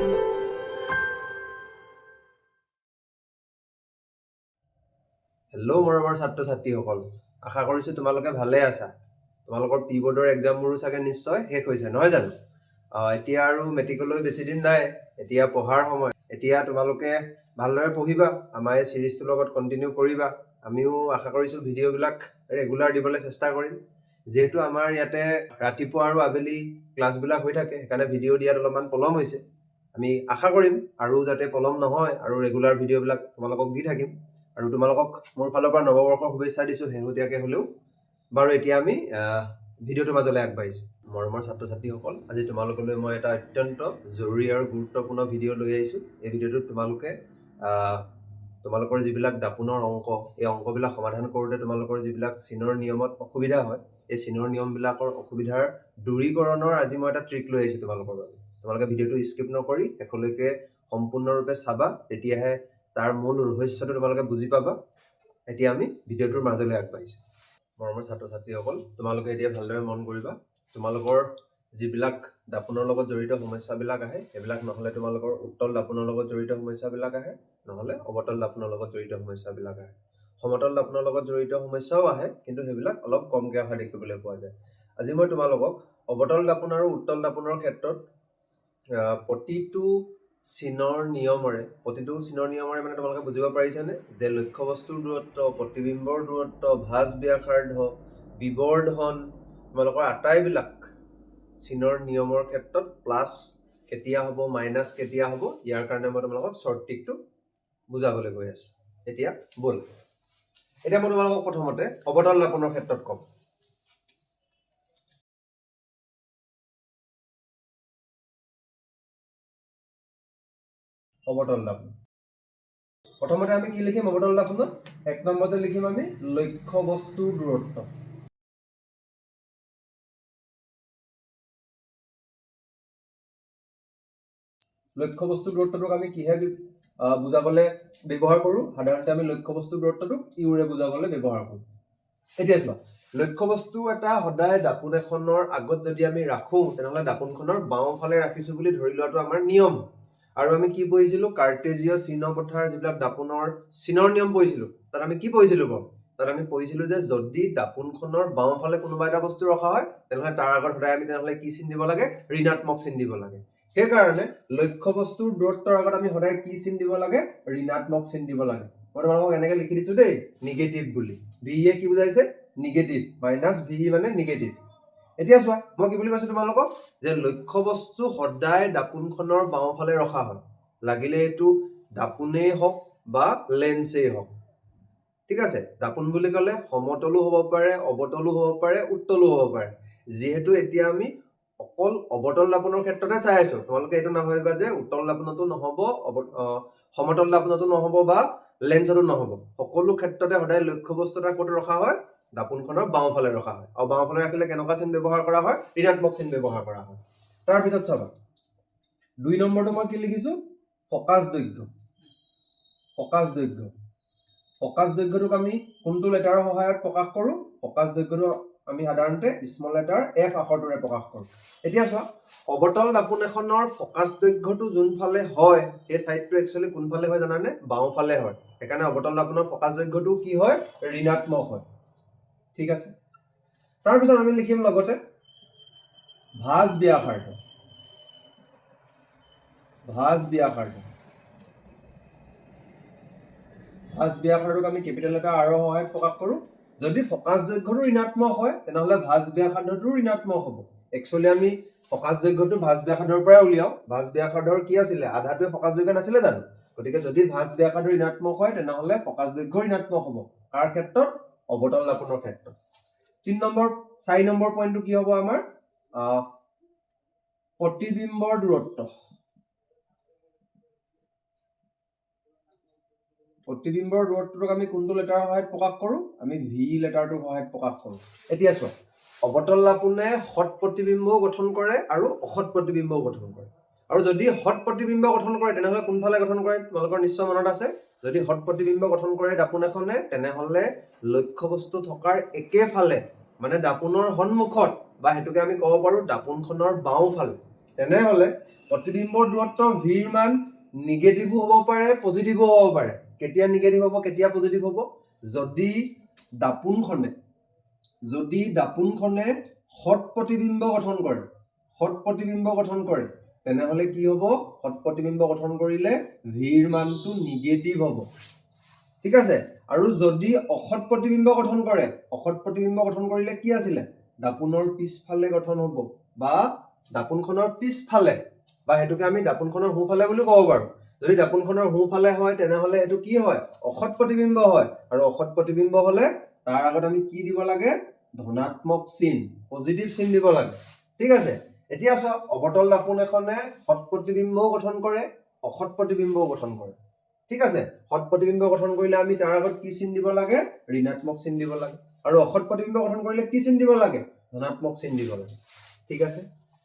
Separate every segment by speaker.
Speaker 1: Hello' মৰমৰ ছাত্ৰ ছাত্ৰীসকল, আশা কৰিছোঁ তোমালোকে ভালে আছা। তোমালোকৰ পি বৰ্ডৰ এক্সামবোৰো চাগে নিশ্চয় শেষ হৈছে, নহয় জানো? এতিয়া আৰু মেট্ৰিকলৈ বেছি দিন নাই। এতিয়া পঢ়াৰ সময়। এতিয়া তোমালোকে ভালদৰে পঢ়িবা, আমাৰ এই চিৰিজটোৰ লগত কণ্টিনিউ কৰিবা। আমিও আশা কৰিছোঁ ভিডিঅ'বিলাক ৰেগুলাৰ দিবলৈ চেষ্টা কৰিম। যিহেতু আমাৰ ইয়াতে ৰাতিপুৱা আৰু আবেলি ক্লাছবিলাক হৈ থাকে, সেইকাৰণে ভিডিঅ' দিয়াত অলপমান পলম হৈছে। আমি আশা কৰিম আৰু যাতে পলম নহয় আৰু ৰেগুলাৰ ভিডিঅ'বিলাক তোমালোকক দি থাকিম। আৰু তোমালোকক মোৰ ফালৰ পৰা নৱবৰ্ষৰ শুভেচ্ছা দিছোঁ শেহতীয়াকৈ হ'লেও। বাৰু এতিয়া আমি ভিডিঅ'টোৰ মাজলৈ আগবাঢ়িছোঁ। মৰমৰ ছাত্ৰ ছাত্ৰীসকল, আজি তোমালোকলৈ মই এটা অত্যন্ত জৰুৰী আৰু গুৰুত্বপূৰ্ণ ভিডিঅ' লৈ আহিছোঁ। এই ভিডিঅ'টোত তোমালোকৰ যিবিলাক দাপোনৰ অংক, এই অংকবিলাক সমাধান কৰোঁতে তোমালোকৰ যিবিলাক চিনৰ নিয়মত অসুবিধা হয়, এই চিনৰ নিয়মবিলাকৰ অসুবিধাৰ দূৰীকৰণৰ আজি মই এটা ট্ৰিক লৈ আহিছোঁ তোমালোকৰ বাবে। তোমালোকে ভিডিঅ'টো স্কিপ নকৰি শেষলৈকে সম্পূৰ্ণৰূপে চাবা, তেতিয়াহে তাৰ মূল ৰহস্যটো তোমালোকে বুজি পাবা। এতিয়া আমি ভিডিঅ'টোৰ মাজলৈ আগবাঢ়িছোঁ। মৰমৰ ছাত্ৰ ছাত্ৰীসকল, তোমালোকে এতিয়া ভালদৰে মন কৰিবা। তোমালোকৰ যিবিলাক দাপোনৰ লগত জড়িত সমস্যাবিলাক আহে, সেইবিলাক নহ'লে তোমালোকৰ উত্তল দাপোনৰ লগত জড়িত সমস্যাবিলাক আহে, নহ'লে অৱতল দাপোনৰ লগত জড়িত সমস্যাবিলাক আহে। সমতল দাপোনৰ লগত জড়িত সমস্যাও আহে, কিন্তু সেইবিলাক অলপ কমকৈ অহা দেখিবলৈ পোৱা যায়। আজি মই তোমালোকক অৱতল দাপোন আৰু উত্তল দাপোনৰ ক্ষেত্ৰত প্ৰতিটো চিনৰ নিয়মৰে মানে তোমালোকে বুজিব পাৰিছানে যে লক্ষ্যবস্তুৰ দূৰত্ব, প্ৰতিবিম্বৰ দূৰত্ব, ভাঁজ ব্যাসাৰ্ধ, বিবৰ্ধন, তোমালোকৰ আটাইবিলাক চিনৰ নিয়মৰ ক্ষেত্ৰত প্লাছ কেতিয়া হ'ব, মাইনাছ কেতিয়া হ'ব, ইয়াৰ কাৰণে মই তোমালোকক শ্বৰ্ট ট্ৰিকটো বুজাবলৈ গৈ আছোঁ। এতিয়া ব'ল, এতিয়া মই তোমালোকক প্ৰথমতে অৱতল দাপোনৰ ক্ষেত্ৰত ক'ম। অৱতল দাপোন, প্ৰথমতে আমি কি লিখিম? অৱতল দাপোনত 1 নম্বৰতে লিখিম আমি লক্ষ্যবস্তুৰ দূৰত্ব। লক্ষ্যবস্তুৰ দূৰত্বটোক আমি কিহে বুজাবলৈ ব্যৱহাৰ কৰোঁ? সাধাৰণতে আমি লক্ষ্যবস্তুৰ দূৰত্বটোক ইউৰে বুজাবলৈ ব্যৱহাৰ কৰোঁ। এতিয়া চোৱা, লক্ষ্যবস্তু এটা সদায় দাপোন এখনৰ আগত যদি আমি ৰাখোঁ, তেনেহ'লে দাপোনখনৰ বাওঁফালে ৰাখিছোঁ বুলি ধৰি লোৱাটো আমাৰ নিয়ম। আৰু আমি কি পঢ়িছিলোঁ? কাৰ্টেজীয় চিহ্ন পথাৰ যিবিলাক দাপোনৰ চিনৰ নিয়ম পঢ়িছিলোঁ, তাত আমি কি পঢ়িছিলোঁ বাৰু? তাত আমি পঢ়িছিলোঁ যে যদি দাপোনখনৰ বাওঁফালে কোনোবা এটা বস্তু ৰখা হয়, তেনেহ'লে তাৰ আগত সদায় আমি তেনেহ'লে কি চিন দিব লাগে? ঋণাত্মক চিন দিব লাগে। সেইকাৰণে লক্ষ্যবস্তুৰ দূৰত্বৰ আগত আমি সদায় কি চিন দিব লাগে? ঋণাত্মক চিন দিব লাগে। মই তোমালোকক এনেকৈ লিখি দিছোঁ দেই, নিগেটিভ বুলি। ভিয়ে কি বুজাইছে? নিগেটিভ। মাইনাছ ভি মানে নিগেটিভ। এতিয়া চোৱা, মই কি বুলি কৈছোঁ তোমালোকক? যে লক্ষ্যবস্তু সদায় দাপোনখনৰ বাওঁফালে ৰখা হয়, লাগিলে এইটো দাপোনেই হওক বা লেন্সেই হওক। ঠিক আছে? দাপোন বুলি ক'লে সমতলো হ'ব পাৰে, অৱতলো হ'ব পাৰে, উত্তলো হ'ব পাৰে। যিহেতু এতিয়া আমি অকল অৱতল দাপোনৰ ক্ষেত্ৰতে চাই আছো, তোমালোকে এইটো নাভাবিবা যে উত্তল দাপোনতো নহ'ব, সমতল দাপোনতো নহ'ব বা লেন্সতো নহ'ব। সকলো ক্ষেত্ৰতে সদায় লক্ষ্যবস্তু এটা ক'ত ৰখা হয়? দাপোনখনৰ বাওঁফালে ৰখা হয়। আৰু বাওঁফালে ৰাখিলে কেনেকুৱা চিন ব্যৱহাৰ কৰা হয়? ঋণাত্মক চিন ব্যৱহাৰ কৰা হয়। তাৰপিছত চাবা, 2 নম্বৰটো মই কি লিখিছোঁ? ফকাচ দৈৰ্ঘ্য। ফকাচ দৈৰ্ঘ্য। ফকাচ দৈৰ্ঘ্যটোক আমি কোনটো লেটাৰৰ সহায়ত প্ৰকাশ কৰোঁ? ফকাচ দৈৰ্ঘ্যটো আমি সাধাৰণতে স্মল লেটাৰ এফ আখৰটোৰে প্ৰকাশ কৰোঁ। এতিয়া চোৱা, অৱতল দাপোন এখনৰ ফকাচ দৈৰ্ঘ্যটো যোনফালে হয়, সেই ছাইডটো একচুৱেলি কোনফালে হয় জানানে? বাওঁফালে হয়। সেইকাৰণে অৱতল দাপোনৰ ফকাচ দৈৰ্ঘ্যটো কি হয়? ঋণাত্মক হয়। ঠিক আছে? তাৰপিছত আমি লিখিম লগতে ভাঁজ ব্যাসাৰ্ধ। ভাঁজ ব্যাসাৰ্ধ। ভাঁজ ব্যাসাৰ্ধক আমি কেপিটেল লেটাৰ আৰৰ সহায়ত প্ৰকাশ কৰোঁ। যদি ফকাচ দৈৰ্ঘ্যটো ঋণাত্মক হয়, তেনেহ'লে ভাঁজ ব্যাসাৰ্ধটো ঋণাত্মক হ'ব। একচুৱেলি আমি ফকাচ দৈৰ্ঘ্যটো ভাঁজ ব্যাসাৰ্ধৰ পৰাই উলিয়াওঁ। ভাঁজ ব্যাসাৰ্ধৰ কি আছিলে? আধাটোৱে ফকাচ দৈৰ্ঘ্য নাছিলে জানো? গতিকে যদি ভাঁজ ব্যাসাৰ্ধ ঋণাত্মক হয়, তেনেহ'লে ফকাচ দৈৰ্ঘ্য ঋণাত্মক হ'ব। কাৰ ক্ষেত্ৰত? অৱতল দাপোনৰ ক্ষেত্ৰত। 4 নম্বৰ পইণ্টটো কি হ'ব আমাৰ? প্ৰতিবিম্বৰ দূৰত্ব। প্ৰতিবিম্বৰ দূৰত্বটোক আমি কোনটো লেটাৰৰ সহায়ত প্ৰকাশ কৰোঁ? আমি ভি লেটাৰটোৰ সহায়ত প্ৰকাশ কৰোঁ। এতিয়া চোৱা, অৱতল দাপোনে সৎ প্ৰতিবিম্বও গঠন কৰে আৰু অসৎ প্ৰতিবিম্বও গঠন কৰে। আৰু যদি সৎ প্ৰতিবিম্ব গঠন কৰে, তেনেহ'লে কোনফালে গঠন কৰে? তোমালোকৰ নিশ্চয় মনত আছে, যদি সৎ প্ৰতিবিম্ব গঠন কৰে দাপোন এখনে, তেনেহ'লে লক্ষ্যবস্তু থকাৰ একেফালে, মানে দাপোনৰ সন্মুখত, বা সেইটোকে আমি ক'ব পাৰোঁ দাপোনখনৰ বাওঁফালে, তেনেহলে প্ৰতিবিম্বৰ দূৰত্ব ভিৰ মান নিগেটিভো হ'ব পাৰে পজিটিভো হ'ব পাৰে কেতিয়া নিগেটিভ হ'ব কেতিয়া পজিটিভ হ'ব যদি দাপোনখনে হট প্ৰতিবিম্ব গঠন কৰে তেনেহলে কি হ'ব হট প্ৰতিবিম্ব গঠন কৰিলে ভিৰ মানটো নিগেটিভ হ'ব ঠিক আছে আৰু যদি অসৎ প্ৰতিবিম্ব গঠন কৰিলে কি আছিলে দাপোনৰ পিছফালে গঠন হ'ব বা দাপোনখনৰ পিছফালে বা হেতুকে আমি দাপোনখনৰ সোঁফালে বুলি ক'ব পাৰো যদি দাপোনখনৰ সোঁফালে হয় তেনেহলে এটো কি হয় অসৎ প্ৰতিবিম্ব হয় আৰু অসৎ প্ৰতিবিম্ব হলে তাৰ আগত আমি কি দিব লাগে ধনাত্মক চিন পজিটিভ চিন দিব লাগে ঠিক আছে এতিয়া চোৱা অবতল দাপোন এখনে হট প্ৰতিবিম্বও গঠন কৰে অসৎ প্ৰতিবিম্বও গঠন কৰে ঠিক আছে হট প্ৰতিবিম্ব গঠন কৰিলে আমি তাৰ আগত কি চিন দিব লাগে ঋণাত্মক চিন দিব লাগে আৰু অসৎ প্ৰতিবিম্ব গঠন কৰিলে কি চিন দিব লাগে ধনাত্মক চিন দিব লাগে ঠিক আছে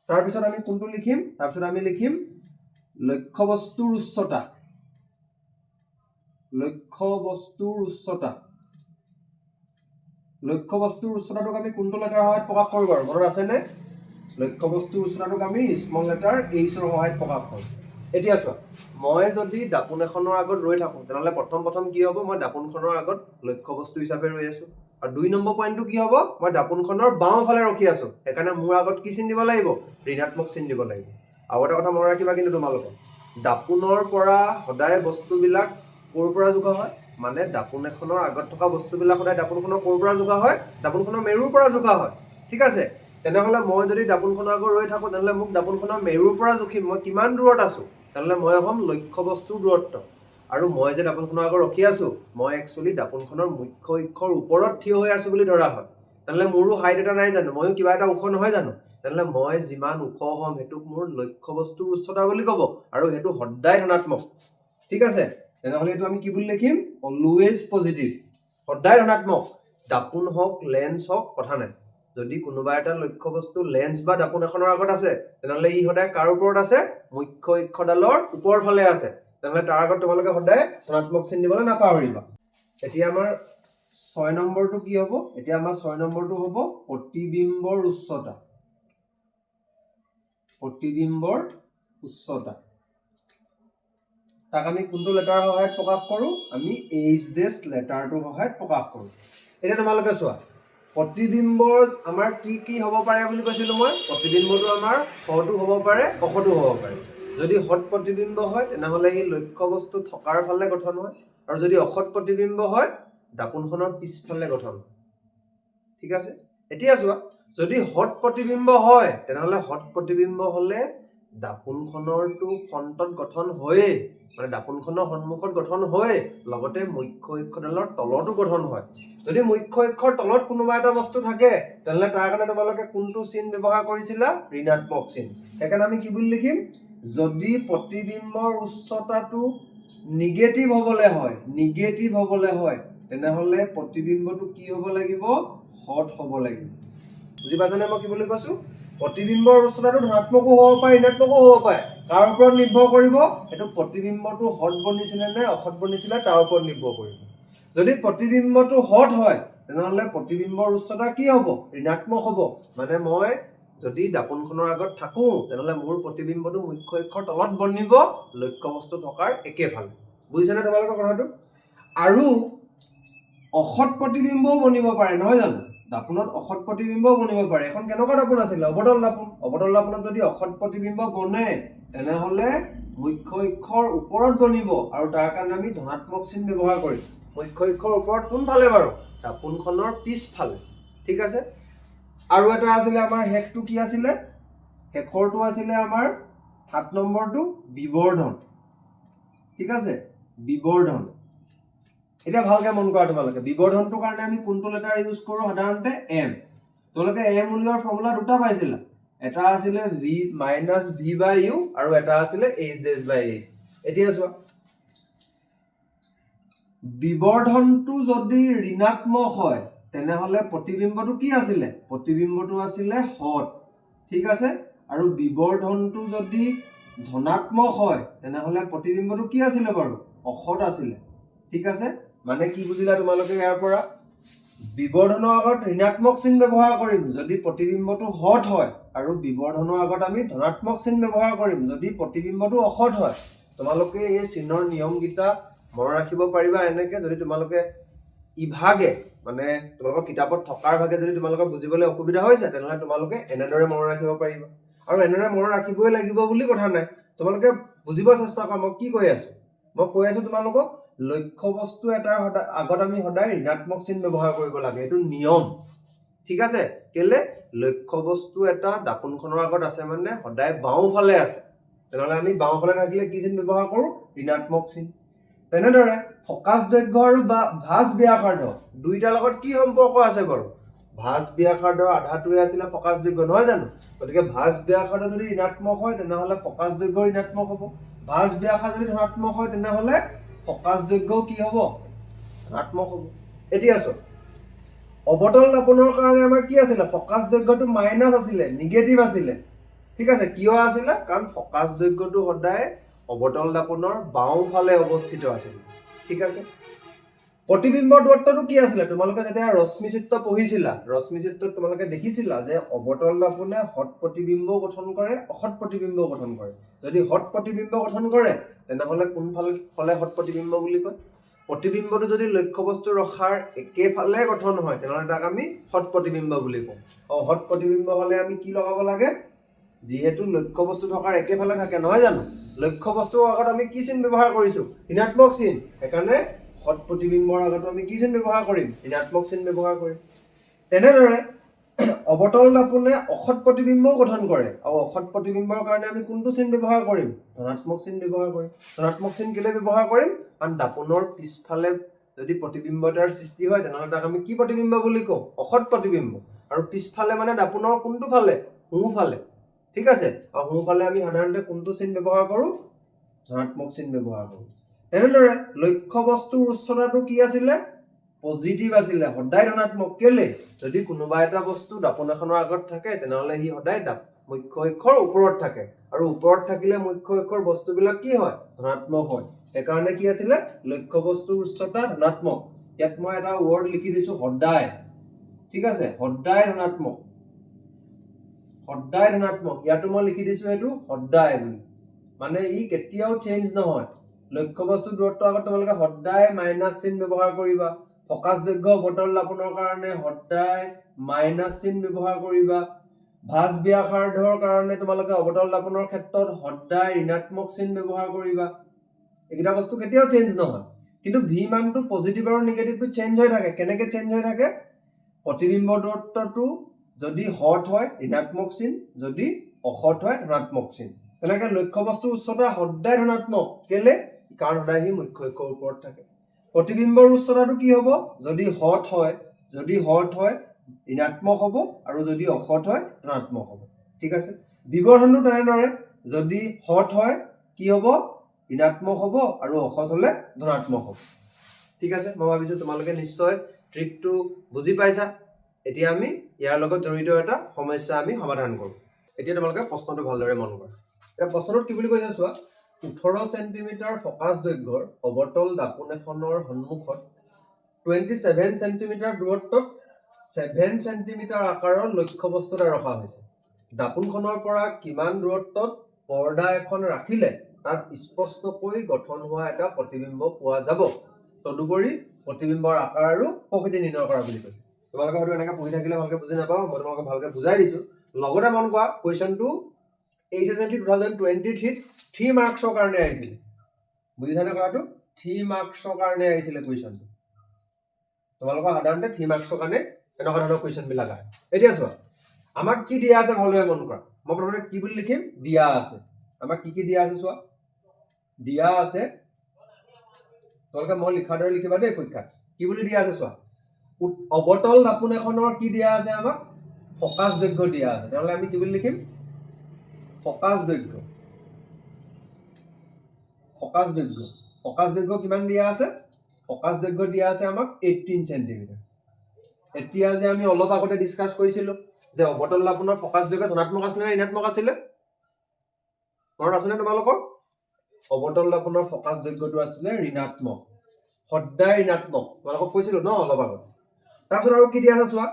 Speaker 1: তাৰ পিছত আমি কোনটো লিখিম তাৰ পিছত আমি লিখিম লক্ষ্যবস্তুৰ উচ্চতা লক্ষ্যবস্তুৰ উচ্চতাটোক আমি কোনটো লেটাৰ সহায়ত প্ৰকাশ কৰোঁ বাৰু মনত আছে নে লক্ষ্যবস্তুৰ উচ্চতাটোক আমি স্মল লেটাৰ এইচ ৰ সহায়ত প্ৰকাশ কৰোঁ এতিয়া চোৱা মই যদি দাপোন এখনৰ আগত ৰৈ থাকো তেনেহলে প্ৰথম কি হ'ব মই দাপোনখনৰ আগত লক্ষ্যবস্তু হিচাপে ৰৈ আছো আৰু 2 নম্বৰ পইণ্টটো কি হ'ব মই দাপোনখনৰ বাওঁফালে ৰখি আছো সেইকাৰণে মোৰ আগত কি চিন দিব লাগিব ঋণাত্মক চিন দিব লাগিব আৰু এটা কথা মনত ৰাখিবা কিন্তু তোমালোকে দাপোনৰ পৰা সদায় বস্তুবিলাক ক'ৰ পৰা জোখা হয় মানে দাপোন এখনৰ আগত থকা বস্তুবিলাক সদায় দাপোনখনৰ ক'ৰ পৰা জোখা হয় দাপোনখনৰ মেৰুৰ পৰা জোখা হয় ঠিক আছে তেনেহলে মই যদি দাপোনখনৰ আগত ৰৈ থাকো তেনেহলে মোক দাপোনখনৰ মেৰুৰ পৰা জোখিম মই কিমান দূৰত আছো তেনেহলে মই হ'ম লক্ষ্যবস্তুৰ দূৰত্ব আৰু মই যে দাপোনখনৰ আগত ৰখি আছো মই একচুয়ালি দাপোনখনৰ মুখ্য অক্ষৰ ওপৰত থিয় হৈ আছো বুলি ধৰা হয় তেনেহলে মোৰো হাইট এটা নাই জানো ময়ো কিবা এটা ওখ নহয় জানো তেনেহলে মই যিমান ওখ হ'ম হেতুক মোৰ লক্ষ্যবস্তুৰ উচ্চতা বুলি ক'ব আৰু হেতু সদায় ধনাত্মক ঠিক আছে তেনেহলে এটো আমি কি বুলি লিখিম অলৱেজ পজিটিভ সদায় ধনাত্মক দাপোন হওক লেন্স হওক কথা নাই যদি কোনোবা এটা লক্ষ্যবস্তু লেন্স বা দাপোন এখনৰ আগত আছে তেনেহলে ই সদায় কাৰ ওপৰত আছে মুখ্য অক্ষডালৰ ওপৰ ফালে আছে তেনেহলে তাৰ আগত তোমালোকে সদায় ধনাত্মক চিন দিবলৈ নাপাহৰিবা এতিয়া আমাৰ 6 নম্বৰটো কি হ'ব এতিয়া আমাৰ 6 নম্বৰটো হ'ব প্ৰতিবিম্বৰ উচ্চতা তাক আমি কোনটো লেটাৰ সহায়ত প্ৰকাশ কৰো আমি এইচ ডেছ লেটাৰটো সহায়ত প্ৰকাশ কৰো এতিয়া তোমালোকে চোৱা প্ৰতিবিম্বৰ আমাৰ কি হ'ব পাৰে বুলি কৈছিলো মই প্ৰতিবিম্বটো আমাৰ হটো হ'ব পাৰে অসটো হ'ব পাৰে যদি হট প্ৰতিবিম্ব হয় তেনেহলে ই লক্ষ্যবস্তু থকাৰ ফালে গঠন হয় আৰু যদি অসৎ প্ৰতিবিম্ব হয় দাপোনখনৰ পিছফালে গঠন ঠিক আছে এতিয়া চোৱা যদি হট প্ৰতিবিম্ব হয় তেনেহলে হট প্ৰতিবিম্ব হলে দাপোনখনৰটো ফ্ৰন্টত গঠন হয় মানে দাপোনখনৰ সন্মুখত গঠন হয় লগতে মুখ্য অক্ষডালৰ তলতো গঠন হয় যদি মুখ্য অক্ষৰ তলত কোনোবা এটা বস্তু থাকে তেনেহলে তাৰ কাৰণে তোমালোকে কোনটো চিন ব্যৱহাৰ কৰিছিলা ঋণাত্মক চিন সেইকাৰণে আমি কি বুলি লিখিম যদি প্ৰতিবিম্বৰ উচ্চতাটো নিগেটিভ হ'বলে হয় তেনেহলে প্ৰতিবিম্বটো কি হ'ব লাগিব হট হ'ব লাগিব বুজি পাইছানে মই কি বুলি কৈছো প্ৰতিবিম্বৰ উচ্চতাটো ধনাত্মকো হ'ব পাৰে ঋণাত্মকো হ'ব পাৰে কাৰ ওপৰত নিৰ্ভৰ কৰিব এটো প্ৰতিবিম্বটো হট বনিছিলে নে অসৎ বনিছিলে তাৰ ওপৰত নিৰ্ভৰ কৰিব যদি প্ৰতিবিম্বটো হট হয় তেনেহলে প্ৰতিবিম্বৰ উচ্চতা কি হ'ব ঋণাত্মক হ'ব মানে মই যদি দাপোনখনৰ আগত থাকো তেনেহলে মোৰ প্ৰতিবিম্বটো মুখ্য অক্ষৰ তলত বনিব লক্ষ্যবস্তু থকাৰ একেফালে বুজিছানে তোমালোকৰ কথাটো আৰু অসৎ প্ৰতিবিম্বও বনিব পাৰে নহয় জানো দাপোনত অসৎ প্ৰতিবিম্বও বনিব পাৰে এখন কেনেকুৱা দাপোন আছিল অবতল দাপোনত যদি অসৎ প্ৰতিবিম্ব বনে তেনেহলে মুখ্য অক্ষৰ ওপৰত বনিব আৰু তাৰ কাৰণে আমি ধনাত্মক চিন ব্যৱহাৰ কৰিম মুখ্য অক্ষৰ ওপৰত কোনফালে বাৰু দাপোনখনৰ পিছফালে ঠিক আছে আৰু এটা আছিল আমাৰ হেকটো কি আছিল হেকৰটো আছিল আমাৰ 7 নম্বৰটো বিবৰ্ধন ঠিক আছে বিবৰ্ধন এতিয়া ভালকে মন কৰা তোমালোকে বিবৰ্ধনটোৰ কাৰণে আমি কোনটো লেটাৰ ইউজ কৰো সাধাৰণতে এম তোমালোকে এম উলিওৱাৰ ফৰ্মুলা দুটা পাইছিলা এটা আছিল v v/u আৰু এটা আছিল h'/h এতিয়া চোৱা বিবৰ্ধনটো যদি ঋণাত্মক হয় তেনেহলে প্ৰতিবিম্বটো কি আছিল প্ৰতিবিম্বটো আছিল হট ঠিক আছে আৰু বিবৰ্ধনটো যদি ধনাত্মক হয় তেনেহলে প্ৰতিবিম্বটো কি আছিল বাৰু অসৎ আছিল ঠিক আছে মানে কি বুজিলা তোমালোকে ইয়াৰ পৰা বিবৰ্ধনৰ আগত ঋণাত্মক চিন ব্যৱহাৰ কৰিম যদি প্ৰতিবিম্বটো হট হয় আৰু বিবৰ্ধনৰ আগত আমি ধনাত্মক চিন ব্যৱহাৰ কৰিম যদি প্ৰতিবিম্বটো অসৎ হয় তোমালোকে এই চিনৰ নিয়মকেইটা মনত ৰাখিব পাৰিবা এনেকে যদি তোমালোকে ইভাগে মানে তোমালোকৰ কিতাপত থকাৰ ভাগে যদি তোমালোকৰ বুজিবলৈ অসুবিধা হৈছে তেনেহ'লে তোমালোকে এনেদৰে মনত ৰাখিব পাৰিবা আৰু এনেদৰে মনত ৰাখিবই লাগিব বুলি কথা নাই তোমালোকে বুজিব চেষ্টা কৰা মই কি কৈ আছো মই কৈ আছো তোমালোকক লক্ষ্য বস্তু এটাৰ আগত আমি সদায় ঋণাত্মক চিন ব্যৱহাৰ কৰিব লাগে এইটো নিয়ম ঠিক আছে কেলে লক্ষ্য বস্তু এটা দাপোনখনৰ আগত আছে মানে সদায় বাওঁফালে আছে তেনেহ'লে আমি বাওঁফালে থাকিলে কি চিন ব্যৱহাৰ কৰোঁ ঋণাত্মক চিন তেনেদৰে ফকাচ দৈৰ্ঘ্য আৰু ভাঁজ ব্যাসাৰ্ধ দুইটাৰ লগত কি সম্পৰ্ক আছে বাৰু ভাঁজ ব্যাসাৰ্ধৰ আধাটোৱে আছিলে ফকাচ দৈৰ্ঘ্য নহয় জানো গতিকে ভাঁজ ব্যাসাৰ্ধ যদি ঋণাত্মক হয় তেনেহ'লে ফকাচ দৈৰ্ঘ্য ঋণাত্মক হ'ব ভাঁজ ব্যাসাৰ্ধ যদি ধনাত্মক হয় তেনেহ'লে ফকাচ দৈৰ্ঘ্যও কি হ'ব ধনাত্মক হ'ব এতিয়া চোৱা অৱতল দাপোনৰ কাৰণে আমাৰ কি আছিলে ফকাচ দৈৰ্ঘ্যটো মাইনাছ আছিলে নিগেটিভ আছিলে ঠিক আছে কিয় আছিলে কাৰণ ফকাচ দৈৰ্ঘ্যটো সদায় অৱতল দাপোনৰ বাওঁফালে অৱস্থিত আছিল ঠিক আছে প্ৰতিবিম্বৰ দূৰত্বটো কি আছিলে তোমালোকে যেতিয়া ৰশ্মি চিত্ৰ পঢ়িছিলা ৰশ্মি চিত্ৰত তোমালোকে দেখিছিলা যে অৱতল দাপোনে হঠ প্ৰতিবিম্ব গঠন কৰে অসৎ প্ৰতিবিম্ব গঠন কৰে যদি হঠ প্ৰতিবিম্ব গঠন কৰে তেনেহ'লে কোনফালে হঠ প্ৰতিবিম্ব বুলি কয় প্ৰতিবিম্বটো যদি লক্ষ্য বস্তু ৰখাৰ একেফালে গঠন হয় তেনেহ'লে তাক আমি হঠ প্ৰতিবিম্ব বুলি কওঁ আৰু হঠ প্ৰতিবিম্ব হ'লে আমি কি লগাব লাগে যিহেতু লক্ষ্য বস্তু থকাৰ একেফালে থাকে নহয় জানো লক্ষ্য বস্তুৰ আগত আমি কি চিন ব্যৱহাৰ কৰিছো ঋণাত্মক চিন সেইকাৰণে হঠ প্ৰতিবিম্বৰ আগত আমি কি চিন ব্যৱহাৰ কৰিম ঋণাত্মক চিন ব্যৱহাৰ কৰিম তেনেদৰে অৱতল দাপোনে অসৎ প্ৰতিবিম্বও গঠন কৰে আৰু অসৎ প্ৰতিবিম্বৰ কাৰণে আমি কোনটো চিন ব্যৱহাৰ কৰিম ধনাত্মক চিন ব্যৱহাৰ কৰিম ধনাত্মক চিন কেলে ব্যৱহাৰ কৰিম কাৰণ দাপোনৰ পিছফালে যদি প্ৰতিবিম্ব এটাৰ সৃষ্টি হয় তেনেহ'লে তাক আমি কি প্ৰতিবিম্ব বুলি কওঁ অসৎ প্ৰতিবিম্ব আৰু পিছফালে মানে দাপোনৰ কোনটো ফালে সোঁফালে ঠিক আছে আৰু সোঁফালে আমি সাধাৰণতে কোনটো চিন ব্যৱহাৰ কৰোঁ ধনাত্মক চিন ব্যৱহাৰ কৰোঁ তেনেদৰে লক্ষ্য বস্তুৰ উচ্চতাটো কি আছিলে পজিটিভ আছিলে সদায় ধনাত্মক কেলে যদি কোনোবা এটা বস্তু দাপোন এখনৰ আগত থাকে তেনেহ'লে সি সদায় মুখ্য অক্ষৰ ওপৰত থাকে আৰু ওপৰত থাকিলে মুখ্য অক্ষৰ বস্তুবিলাক কি হয় ধনাত্মক হয় সেইকাৰণে কি আছিলে লক্ষ্য বস্তুৰ উচ্চতা ধনাত্মক ইয়াত মই এটা ৱৰ্ড লিখি দিছো সদায় ঠিক আছে সদায় ধনাত্মক ইয়াতো মই লিখি দিছো এইটো সদায় বুলি মানে ই কেতিয়াও চেঞ্জ নহয় লক্ষ্য বস্তু দূৰত্বৰ আগত তোমালোকে সদায় মাইনাছ চিন ব্যৱহাৰ কৰিবা ফকাচ দৈৰ্ঘ্য অৱতল দাপোনৰ কাৰণে সদায় মাইনাছ চিন ব্যৱহাৰ কৰিবা ভাঁজ ব্যাসাৰ্ধৰ কাৰণে তোমালোকে অৱতল দাপোনৰ ক্ষেত্ৰত সদায় ঋণাত্মক চিন ব্যৱহাৰ কৰিবা এইকেইটা বস্তু কেতিয়াও চেঞ্জ নহয় কিন্তু ভি মানটো পজিটিভ আৰু নিগেটিভটো চেঞ্জ হৈ থাকে কেনেকৈ চেঞ্জ হৈ থাকে প্ৰতিবিম্ব দূৰত্বটো যদি হঠ হয় ঋণাত্মক চিন যদি অসৎ হয় ধনাত্মক চিন তেনেকৈ লক্ষ্য বস্তুৰ উচ্চতা সদায় ধনাত্মক কেলে কাৰণ সদায় সি মুখ্য অক্ষৰ ওপৰত থাকে প্ৰতিবিম্বৰ উচ্চতাটো কি হ'ব যদি হঠ হয় ঋণাত্মক হ'ব আৰু যদি অসৎ হয় ধনাত্মক হ'ব ঠিক আছে বিবৰ্ধনটো তেনেদৰে যদি হঠ হয় কি হ'ব ঋণাত্মক হ'ব আৰু অসৎ হ'লে ধনাত্মক হ'ব ঠিক আছে মই ভাবিছোঁ তোমালোকে নিশ্চয় ট্ৰিকটো বুজি পাইছা এতিয়া আমি ইয়াৰ লগত জড়িত এটা সমস্যা আমি সমাধান কৰোঁ এতিয়া তোমালোকে প্ৰশ্নটো ভালদৰে মন কৰা এতিয়া প্ৰশ্নটোত কি বুলি কৈছে চোৱা 18 সেন্টিমিটাৰ ফকাচ দৈৰ্ঘ্যৰ অৱতল দাপোন এখনৰ সন্মুখত 27 সেন্টিমিটাৰ দূৰত্বত 7 সেন্টিমিটাৰ আকাৰৰ লক্ষ্য বস্তু এটা ৰখা হৈছে দাপোনখনৰ পৰা কিমান দূৰত্বত পৰ্দা এখন ৰাখিলে তাত স্পষ্টকৈ গঠন হোৱা এটা প্ৰতিবিম্ব পোৱা যাব তদুপৰি প্ৰতিবিম্বৰ আকাৰ আৰু প্ৰকৃতি নিৰ্ণয় কৰা বুলি কৈছে তোমালোকে হয়তো এনেকৈ পঢ়ি থাকিলে ভালকৈ বুজি নাপাওঁ মই তোমালোকক ভালকৈ বুজাই দিছোঁ লগতে মন কৰা কুৱেশ্যনটো HSLC 2023 3 মাৰ্কছৰ কাৰণে আহিছিলে বুজিছানে কথাটো 3 মাৰ্কছৰ কাৰণে আহিছিলে কুৱেশ্যনটো তোমালোকৰ সাধাৰণতে 3 মাৰ্কছৰ কাৰণে এনেকুৱা ধৰণৰ কুৱেশ্যনবিলাক আহে এতিয়া চোৱা আমাক কি দিয়া আছে ভালদৰে মন কৰা মই প্ৰথমতে কি বুলি লিখিম দিয়া আছে আমাক কি দিয়া আছে চোৱা দিয়া আছে তোমালোকে মই লিখাৰ দৰে লিখিবা দেই পৰীক্ষাত কি বুলি দিয়া আছে চোৱা অৱতল দাপোন এখনৰ কি দিয়া আছে আমাক ফকাচ দৈৰ্ঘ্য দিয়া আছে তেনেহ'লে আমি কি বুলি লিখিম ফকাচ দৈৰ্ঘ্য কিমান দিয়া আছে ফকাচ দৈৰ্ঘ্য দিয়া আছে আমাক 18 সেন্টিমিটাৰ এতিয়া যে আমি অলপ আগতে ডিসকাস কৰিছিলোঁ যে অৱতল দাপোনৰ ফকাচ দৈৰ্ঘ্য ধনাত্মক আছিল নে ঋণাত্মক আছিল মনত আছে নে তোমালোকৰ অৱতল দাপোনৰ ফকাচ দৈৰ্ঘ্যটো আছিল ঋণাত্মক সদায় ঋণাত্মক তোমালোকক কৈছিলোঁ ন অলপ আগত তাৰপিছত আৰু কি দিয়া আছে চোৱা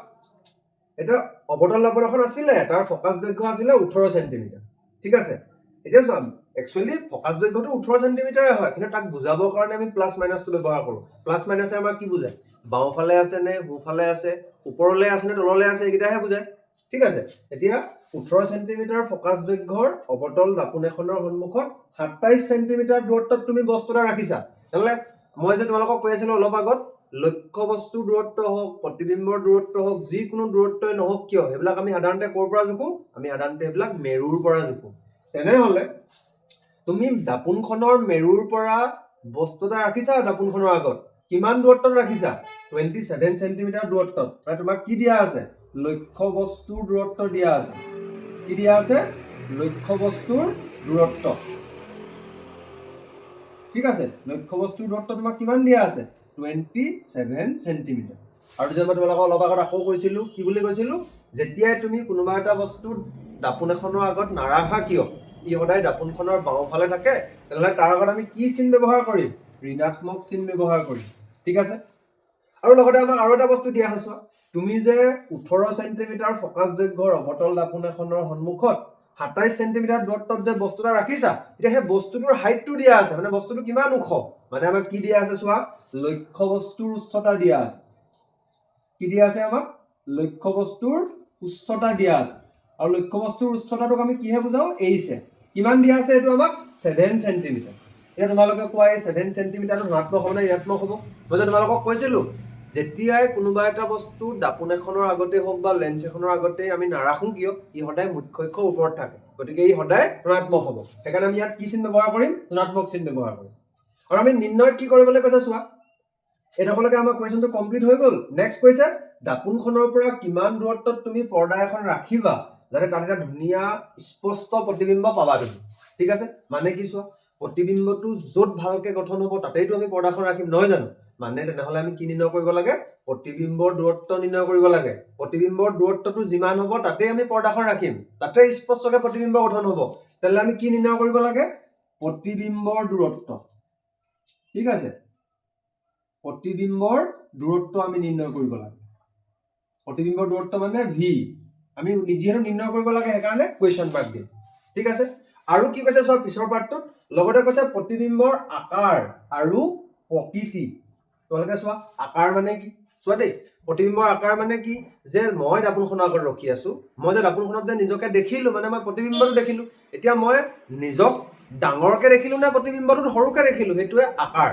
Speaker 1: এটা অৱতল দাপোন এখন আছিলে, তাৰ ফকাচ দৈৰ্ঘ্য আছিলে 18 সেন্টিমিটাৰ। ঠিক আছে, এতিয়া চোৱা একচুৱেলি ফকাচ দৈৰ্ঘ্যটো 18 সেন্টিমিটাৰে হয়, কিন্তু তাক বুজাবৰ কাৰণে আমি প্লাছ মাইনাছটো ব্যৱহাৰ কৰোঁ। প্লাছ মাইনাছে আমাক কি বুজায়? বাওঁফালে আছে নে সোঁফালে আছে, ওপৰলৈ আছে নে তললৈ আছে, এইকেইটাহে বুজায়। ঠিক আছে, এতিয়া 18 সেন্টিমিটাৰ ফকাচ দৈৰ্ঘ্যৰ অৱতল দাপোন এখনৰ সন্মুখত 27 সেন্টিমিটাৰ দূৰত্বত তুমি বস্তু এটা ৰাখিছা। তেনেহ'লে মই যে তোমালোকক কৈ আছিলো অলপ আগত, লক্ষ্য বস্তুৰ দূৰত্ব হওক, প্ৰতিবিম্বৰ দূৰত্ব হওক, যিকোনো দূৰত্বই নহওক কিয়, সেইবিলাক আমি সাধাৰণতে ক'ৰ পৰা জোখো? আমি সাধাৰণতে এইবিলাক মেৰুৰ পৰা জোখো। তেনেহ'লে তুমি দাপোনখনৰ মেৰুৰ পৰা বস্তু এটা ৰাখিছা দাপোনখনৰ আগত, কিমান দূৰত্বত ৰাখিছা? 27 সেন্টিমিটাৰ দূৰত্বত। মানে তোমাক কি দিয়া আছে? লক্ষ্য বস্তুৰ দূৰত্ব দিয়া আছে। কি দিয়া আছে? লক্ষ্য বস্তুৰ দূৰত্ব। ঠিক আছে, লক্ষ্য বস্তুৰ দূৰত্ব তোমাক কিমান দিয়া আছে? 27 সেন্টিমিটাৰ। আৰু যে মই তোমালোকক অলপ আগত আকৌ কৈছিলো, কি বুলি কৈছিলো? যেতিয়াই তুমি কোনোবা এটা বস্তু দাপোন এখনৰ আগত নাৰাখা কিয়, ই সদায় দাপোনখনৰ বাওঁফালে থাকে, তেনেহ'লে তাৰ আগত আমি কি চিন ব্যৱহাৰ কৰিম? ঋণাত্মক চিন ব্যৱহাৰ কৰিম। ঠিক আছে, আৰু লগতে আমাক আৰু এটা বস্তু দিয়া আছে, তুমি যে 18 সেন্টিমিটাৰ ফকাচ দৈৰ্ঘ্যৰ অৱতল দাপোন এখনৰ সন্মুখত 27 সেন্টিমিটাৰ দূৰত্বত যে বস্তু এটা ৰাখিছা, এতিয়া সেই বস্তুটোৰ হাইটটো দিয়া আছে, মানে বস্তুটো কিমান ওখ, মানে আমাক কি দিয়া আছে চোৱা? লক্ষ্য বস্তুৰ উচ্চতা দিয়া আছে। কি দিয়া আছে আমাক? লক্ষ্য বস্তুৰ উচ্চতা দিয়া আছে। আৰু লক্ষ্য বস্তুৰ উচ্চতাটোক আমি কিহে বুজাও? এইচে। কিমান দিয়া আছে এইটো আমাক? 7 সেন্টিমিটাৰ। এতিয়া তোমালোকে কোৱা এই 7 সেন্টিমিটাৰটো ধনাত্মক হ'ব নে ঋণাত্মক হ'ব? মই যে তোমালোকক কৈছিলো, যেতিয়াই কোনোবা এটা বস্তু দাপোন এখনৰ আগতে হওক বা লেন্স এখনৰ আগতে আমি নাৰাখো কিয়, ই সদায় মুখ্য অক্ষৰ ওপৰত থাকে, গতিকে ই সদায় ঋণাত্মক হ'ব। সেইকাৰণে আমি ইয়াত কি চিন ব্যৱহাৰ কৰিম? ঋণাত্মক চিন ব্যৱহাৰ কৰিম। আৰু আমি নিৰ্ণয় কি কৰিবলৈ কৈছে চোৱা, এইডোখৰলৈকে আমাৰ কুৱেশ্যনটো কমপ্লিট হৈ গ'ল। নেক্সট কৈছে দাপোনখনৰ পৰা কিমান দূৰত্বত তুমি পৰ্দা এখন ৰাখিবা যাতে তাত এটা ধুনীয়া স্পষ্ট প্ৰতিবিম্ব পাবা তুমি। ঠিক আছে, মানে কি চোৱা, প্ৰতিবিম্বটো য'ত ভালকে গঠন হ'ব তাতেইতো আমি পৰ্দাখন ৰাখিম, নহয় জানো? মানে তেনেহ'লে আমি কি নিৰ্ণয় কৰিব লাগে? প্ৰতিবিম্বৰ দূৰত্ব নিৰ্ণয় কৰিব লাগে। প্ৰতিবিম্বৰ দূৰত্বটো যিমান হ'ব তাতেই আমি পৰ্দাখন ৰাখিম, তাতে স্পষ্টকৈ প্ৰতিবিম্ব গঠন হ'ব। তেনেহ'লে আমি কি নিৰ্ণয় কৰিব লাগে? প্ৰতিবিম্বৰ দূৰত্ব। ঠিক আছে, প্ৰতিবিম্বৰ দূৰত্ব আমি নিৰ্ণয় কৰিব লাগে। প্ৰতিবিম্বৰ দূৰত্ব মানে ভি, আমি যিহেতু নিৰ্ণয় কৰিব লাগে সেইকাৰণে কুৱেশ্যন মাৰ্ক দিম। ঠিক আছে, আৰু কি কৈছে চোৱা পিছৰ পাৰ্টটোত, লগতে কৈছে প্ৰতিবিম্বৰ আকাৰ আৰু প্ৰকৃতি। তোমালোকে চোৱা, আকাৰ মানে কি? চোৱা দেই, প্ৰতিবিম্বৰ আকাৰ মানে কি? যে মই দাপোনখনৰ আগত ৰখি আছো, মই যে দাপোনখনত যে নিজকে দেখিলো, মানে মই প্ৰতিবিম্বটো দেখিলো। এতিয়া মই নিজক ডাঙৰকে দেখিলো নে প্ৰতিবিম্বটোত সৰুকে দেখিলো, সেইটোৱে আকাৰ।